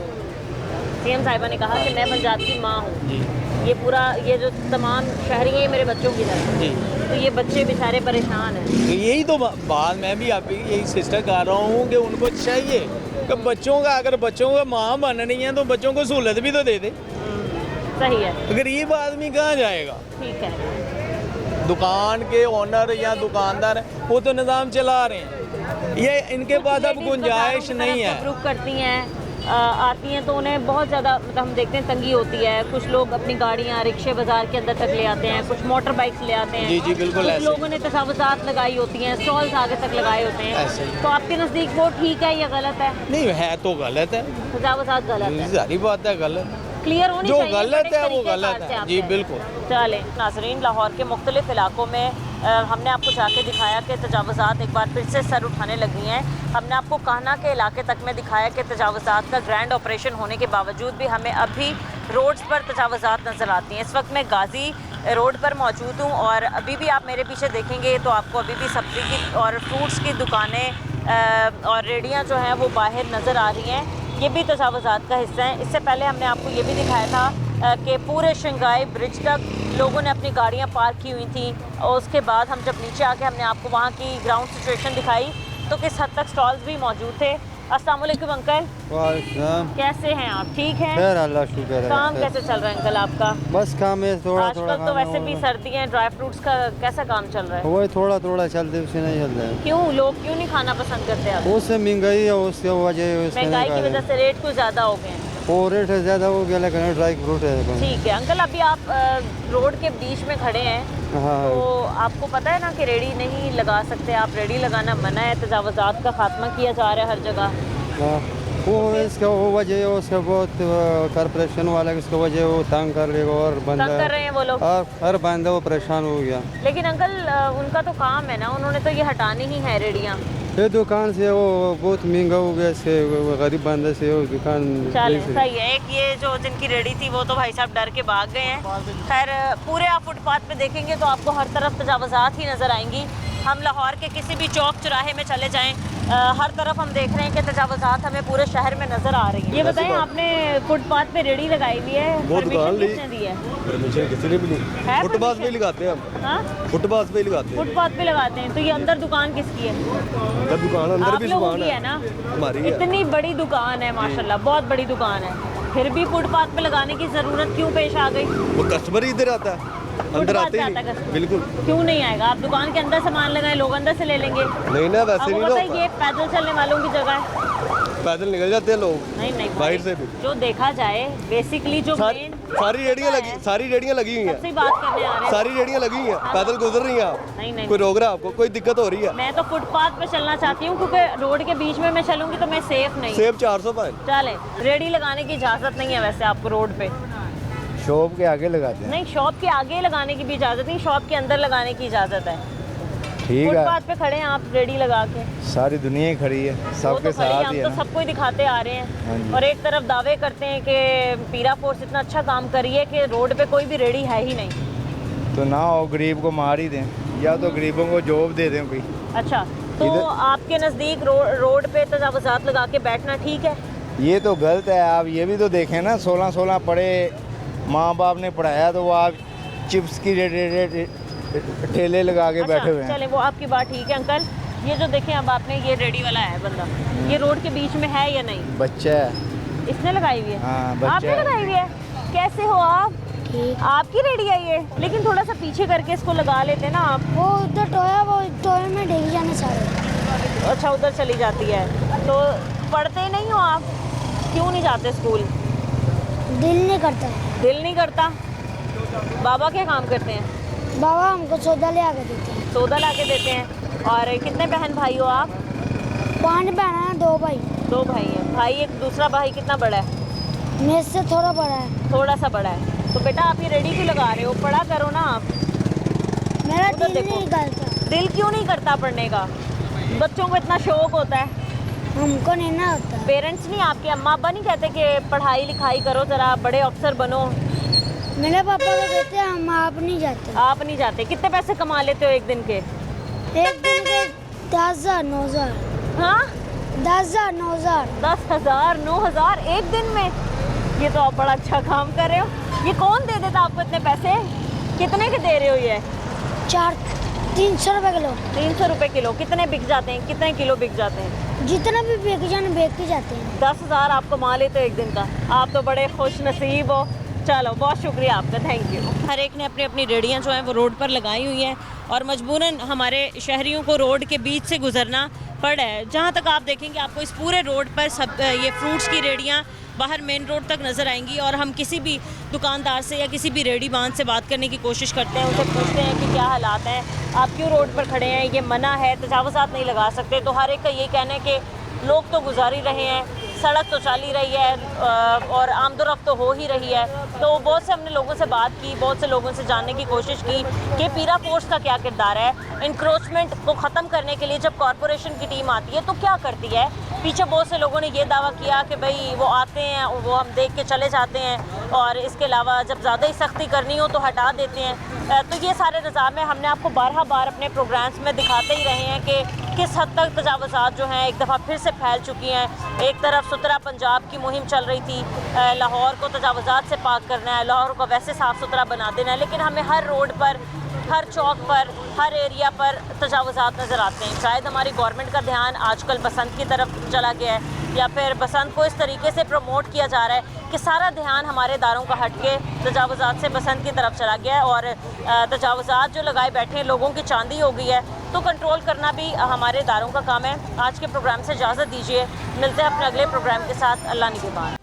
सीएम साहिबा ने कहा कि मैं पंजाब की माँ हूँ, ये पूरा ये जो तमाम शहरी हैं मेरे बच्चों की तरह जी, तो ये बच्चे बेचारे परेशान हैं। यही तो बात मैं भी आप यही सिस्टर कर रहा हूँ कि उनको चाहिए कि बच्चों का, अगर बच्चों का माँ बननी है तो बच्चों को सहूलत भी तो दे दे। सही है। गरीब आदमी कहाँ जाएगा? ठीक है। दुकान के ओनर या दुकानदार वो तो निज़ाम चला रहे हैं, ये इनके पास अब गुंजाइश नहीं है। रुक करती हैं आती हैं तो उन्हें बहुत ज़्यादा मतलब हम देखते हैं तंगी होती है। कुछ लोग अपनी गाड़ियाँ रिक्शे बाज़ार के अंदर तक ले आते हैं, कुछ मोटर बाइक्स ले आते हैं। जी जी बिल्कुल। कुछ लोगों ने तजावुज़ात लगाई होती हैं, स्टॉल्स आगे तक लगाए होते हैं। तो आपके नज़दीक वो ठीक है या गलत है? नहीं है तो गलत है, तजावुज़ात गलत है, सारी बात है गलत। क्लियर होनी जो चाहिए, गलत बड़े है वो तरीके गलत कार से है। आप जी कहें। बिल्कुल। चले नाज़रीन, लाहौर के मुख्तलिफ इलाकों में हमने आपको जाके दिखाया कि तजावुज़ात एक बार फिर से सर उठाने लगी हैं। हमने आपको कान्हा के इलाके तक में दिखाया कि तजावुज़ात का ग्रैंड ऑपरेशन होने के बावजूद भी हमें अभी रोड्स पर तजावुज़ात नज़र आती हैं। इस वक्त मैं गाज़ी रोड पर मौजूद हूँ और अभी भी आप मेरे पीछे देखेंगे तो आपको अभी भी सब्ज़ी की और फ्रूट्स की दुकानें और रेहड़ियाँ जो हैं वो बाहर नज़र आ रही हैं। ये भी तजावुज़ात का हिस्सा है। इससे पहले हमने आपको ये भी दिखाया था कि पूरे शंघाई ब्रिज तक लोगों ने अपनी गाड़ियाँ पार्क की हुई थी और उसके बाद हम जब नीचे आके हमने आपको वहाँ की ग्राउंड सिचुएशन दिखाई तो किस हद तक स्टॉल्स भी मौजूद थे। अस्सलाम वालेकुम अंकल, कैसे हैं आप? ठीक हैं? खैर अल्लाह शुक्र है। काम कैसे चल रहा है अंकल आपका? बस काम है थोड़ा आजकल थोड़ा। तो वैसे भी सर्दी है, ड्राई फ्रूट्स का कैसा काम चल रहा है? वही थोड़ा थोड़ा चलते उससे नहीं चलता है। क्यों लोग क्यों नहीं खाना पसंद करते आप? उससे महंगाई है, उसके वजह महंगाई की वजह से रेट कुछ ज़्यादा हो गए हैं। वो रेट ज़्यादा हो गया लेकिन ड्राई फ्रूट है। ठीक है अंकल, अभी आप रोड के बीच में खड़े हैं। हाँ। तो आपको पता है ना कि रेडी नहीं लगा सकते आप, रेडी लगाना मना है, तजावुज़ात का खात्मा किया जा रहा है हर जगह। हाँ, वो इसका वो वजह उसका बहुत कॉरपोरेशन वाला इसका वजह वो तंग कर रहे और बंदा तंग कर रहे हैं वो लोग। हर बंदा वो परेशान हो गया। लेकिन अंकल उनका तो काम है ना, उन्होंने तो ये हटानी ही है रेडियाँ। ये दुकान से वो बहुत महंगा हो गया, से गरीब बंदे से वो दुकान। चले सही है। एक ये जो जिनकी रेडी थी वो तो भाई साहब डर के भाग गए हैं। खैर पूरे आप फुटपाथ पे देखेंगे तो आपको हर तरफ तजावुज़ात ही नज़र आएंगी। हम लाहौर के किसी भी चौक चौराहे में चले जाएं, हर तरफ हम देख रहे हैं कि तजावुज़ात हमें पूरे शहर में नज़र आ रही है। ये बताएं, आपने फुटपाथ पे रेडी लगाई हुई है, परमिशन किसने दी है? परमिशन किसी ने भी नहीं, फुटपाथ पे ही लगाते हैं हम। हाँ? फुटपाथ पे ही लगाते हैं। फुटपाथ पे लगाते हैं। तो ये अंदर दुकान किसकी है? अंदर दुकान, अंदर भी दुकान है ना, हमारी। इतनी बड़ी दुकान है माशाल्लाह, बहुत बड़ी दुकान है, फिर भी फुटपाथ पे लगाने की ज़रूरत क्यों पेश आ गई? वो कस्टमर ही इधर आता है, अंदर आते ही नहीं। बिल्कुल। क्यों नहीं आएगा? आप दुकान के अंदर सामान लगाएं, लोग अंदर से ले लेंगे। नहीं ना, वैसे नहीं ना। ना, ये पैदल चलने वालों की जगह है, पैदल निकल जाते हैं लोग। नहीं बाहर से भी जो देखा जाए बेसिकली जो सारी रेडियाँ लगी हुई हैं। सबसे बात करने आ रहे हैं। सारी रेडियाँ लगी हुई हैं, पैदल गुजर रही हैं आप। नहीं कोई रोक रहा है आपको? कोई दिक्कत हो रही है? मैं तो फुटपाथ पे चलना चाहती हूँ क्योंकि रोड के बीच में मैं चलूंगी तो मैं सेफ नहीं। सेफ 400 पाए। चले, रेडी लगाने की इजाज़त नहीं है वैसे आपको रोड पे। शॉप के आगे लगाते हैं। नहीं, शॉप के आगे लगाने की भी इजाज़त नहीं, शॉप के अंदर लगाने की इजाज़त है। ठीक है, फुटपाथ पे खड़े हैं आप रेडी लगा के। सारी दुनिया ही खड़ी है, सबके साथ ही है। हम तो सबको ही दिखाते आ रहे हैं और एक तरफ दावे करते हैं कि पीरा फोर्स इतना अच्छा काम कर रही है कि रोड पे कोई भी रेडी है ही नहीं। तो ना हो गरीब को मार ही दें या तो गरीबों को जॉब दे दें कोई। अच्छा, तो आपके नज़दीक रोड पे तजावुज़ात लगा के बैठना ठीक है? ये तो गलत है। आप ये भी तो देखें ना, 16-16 पढ़े माँ बाप ने पढ़ाया तो वो आप चिप्स की ठेले लगा के बैठे हुए हैं। चले, वो आपकी बात ठीक है अंकल। ये जो देखें अब आपने, ये रेडी वाला है बंदा, ये रोड के बीच में है या नहीं? बच्चा है, इसने लगाई हुई है। हाँ, बच्चा आपने लगाई हुई है। कैसे हो आप? आपकी रेडी है ये, लेकिन थोड़ा सा पीछे करके इसको लगा लेते ना आप। वो उधर टोया, वो टोए में डेग जाने सारे। अच्छा, उधर चली जाती है। तो पढ़ते नहीं हो आप? क्यों नहीं जाते स्कूल? दिल नहीं करता। दिल नहीं करता? बाबा क्या काम करते हैं? बाबा हमको सौदा ले आके देते हैं। सौदा ला के देते हैं। और कितने बहन भाई हो आप? 5 बहन हैं, 2 भाई। 2 भाई हैं। भाई एक दूसरा भाई कितना बड़ा है? मेरे से थोड़ा बड़ा है। थोड़ा सा बड़ा है। तो बेटा आप ये रेडी क्यों लगा रहे हो? पढ़ा करो ना आप। मेरा दिल नहीं करता। दिल क्यों नहीं करता पढ़ने का? बच्चों को इतना शौक होता है। हमको नहीं ना होता। पेरेंट्स नहीं, आपके अम्मा अब्बा नहीं कहते कि पढ़ाई लिखाई करो, जरा बड़े अफसर बनो? मेरे पापा को कहते हैं, हम आप नहीं जाते। आप नहीं जाते? कितने पैसे कमा लेते हो एक दिन के? एक दिन के 10,000 9,000। हाँ, 10,000 9,000। 10,000 9,000 एक दिन में? ये तो आप बड़ा अच्छा काम कर रहे हो। ये कौन दे देता आपको इतने पैसे? कितने के दे रहे हो ये? 300 रुपये किलो। 300 रुपये किलो। कितने बिक जाते हैं? कितने किलो बिक जाते हैं? जितना भी बेच के जाते हैं। 10,000 आप कमा लेते हो एक दिन का। आप तो बड़े खुश नसीब हो। चलो बहुत शुक्रिया आपका, थैंक यू। हर एक ने अपनी अपनी रेडियाँ जो हैं वो रोड पर लगाई हुई हैं और मजबूरन हमारे शहरियों को रोड के बीच से गुजरना पड़ रहा है। जहाँ तक आप देखेंगे आपको इस पूरे रोड पर सब ये फ्रूट्स की रेडियाँ बाहर मेन रोड तक नज़र आएंगी और हम किसी भी दुकानदार से या किसी भी रेडी बांध से बात करने की कोशिश करते हैं, उनसे पूछते हैं कि क्या हालात हैं, आप क्यों रोड पर खड़े हैं, ये मना है, तजावुज़ात नहीं लगा सकते। तो हर एक का ये कहना है कि लोग तो गुजार ही रहे हैं, सड़क तो चल ही रही है और आमदोरफ्त तो हो ही रही है। तो बहुत से हमने लोगों से बात की, बहुत से लोगों से जानने की कोशिश की कि पीरा फोर्स का क्या किरदार है, इंक्रोचमेंट को ख़त्म करने के लिए जब कॉरपोरेशन की टीम आती है तो क्या करती है। पीछे बहुत से लोगों ने ये दावा किया कि भाई वो आते हैं, वो हम देख के चले जाते हैं और इसके अलावा जब ज़्यादा ही सख्ती करनी हो तो हटा देते हैं। तो ये सारे निज़ाम है, हमने आपको बार अपने प्रोग्राम्स में दिखाते ही रहे हैं कि किस हद तक तजावुज़ात जो हैं एक दफ़ा फिर से फैल चुकी हैं। एक तरफ सुथरा पंजाब की मुहिम चल रही थी, लाहौर को तजावुज़ात से पाक करना है, लाहौर को वैसे साफ़ सुथरा बना देना है, लेकिन हमें हर रोड पर, हर चौक पर, हर एरिया पर तजावुज़ात नज़र आते हैं। शायद हमारी गवर्नमेंट का ध्यान आजकल बसंत की तरफ चला गया है या फिर बसंत को इस तरीके से प्रमोट किया जा रहा है कि सारा ध्यान हमारे दारों का हट के तजावुज़ात से बसंत की तरफ चला गया है और तजावुज़ात जो लगाए बैठे हैं लोगों की चांदी हो गई है। तो कंट्रोल करना भी हमारे दारों का काम है। आज के प्रोग्राम से इजाज़त दीजिए, मिलते हैं अपने अगले प्रोग्राम के साथ। अल्लाह निगहबान।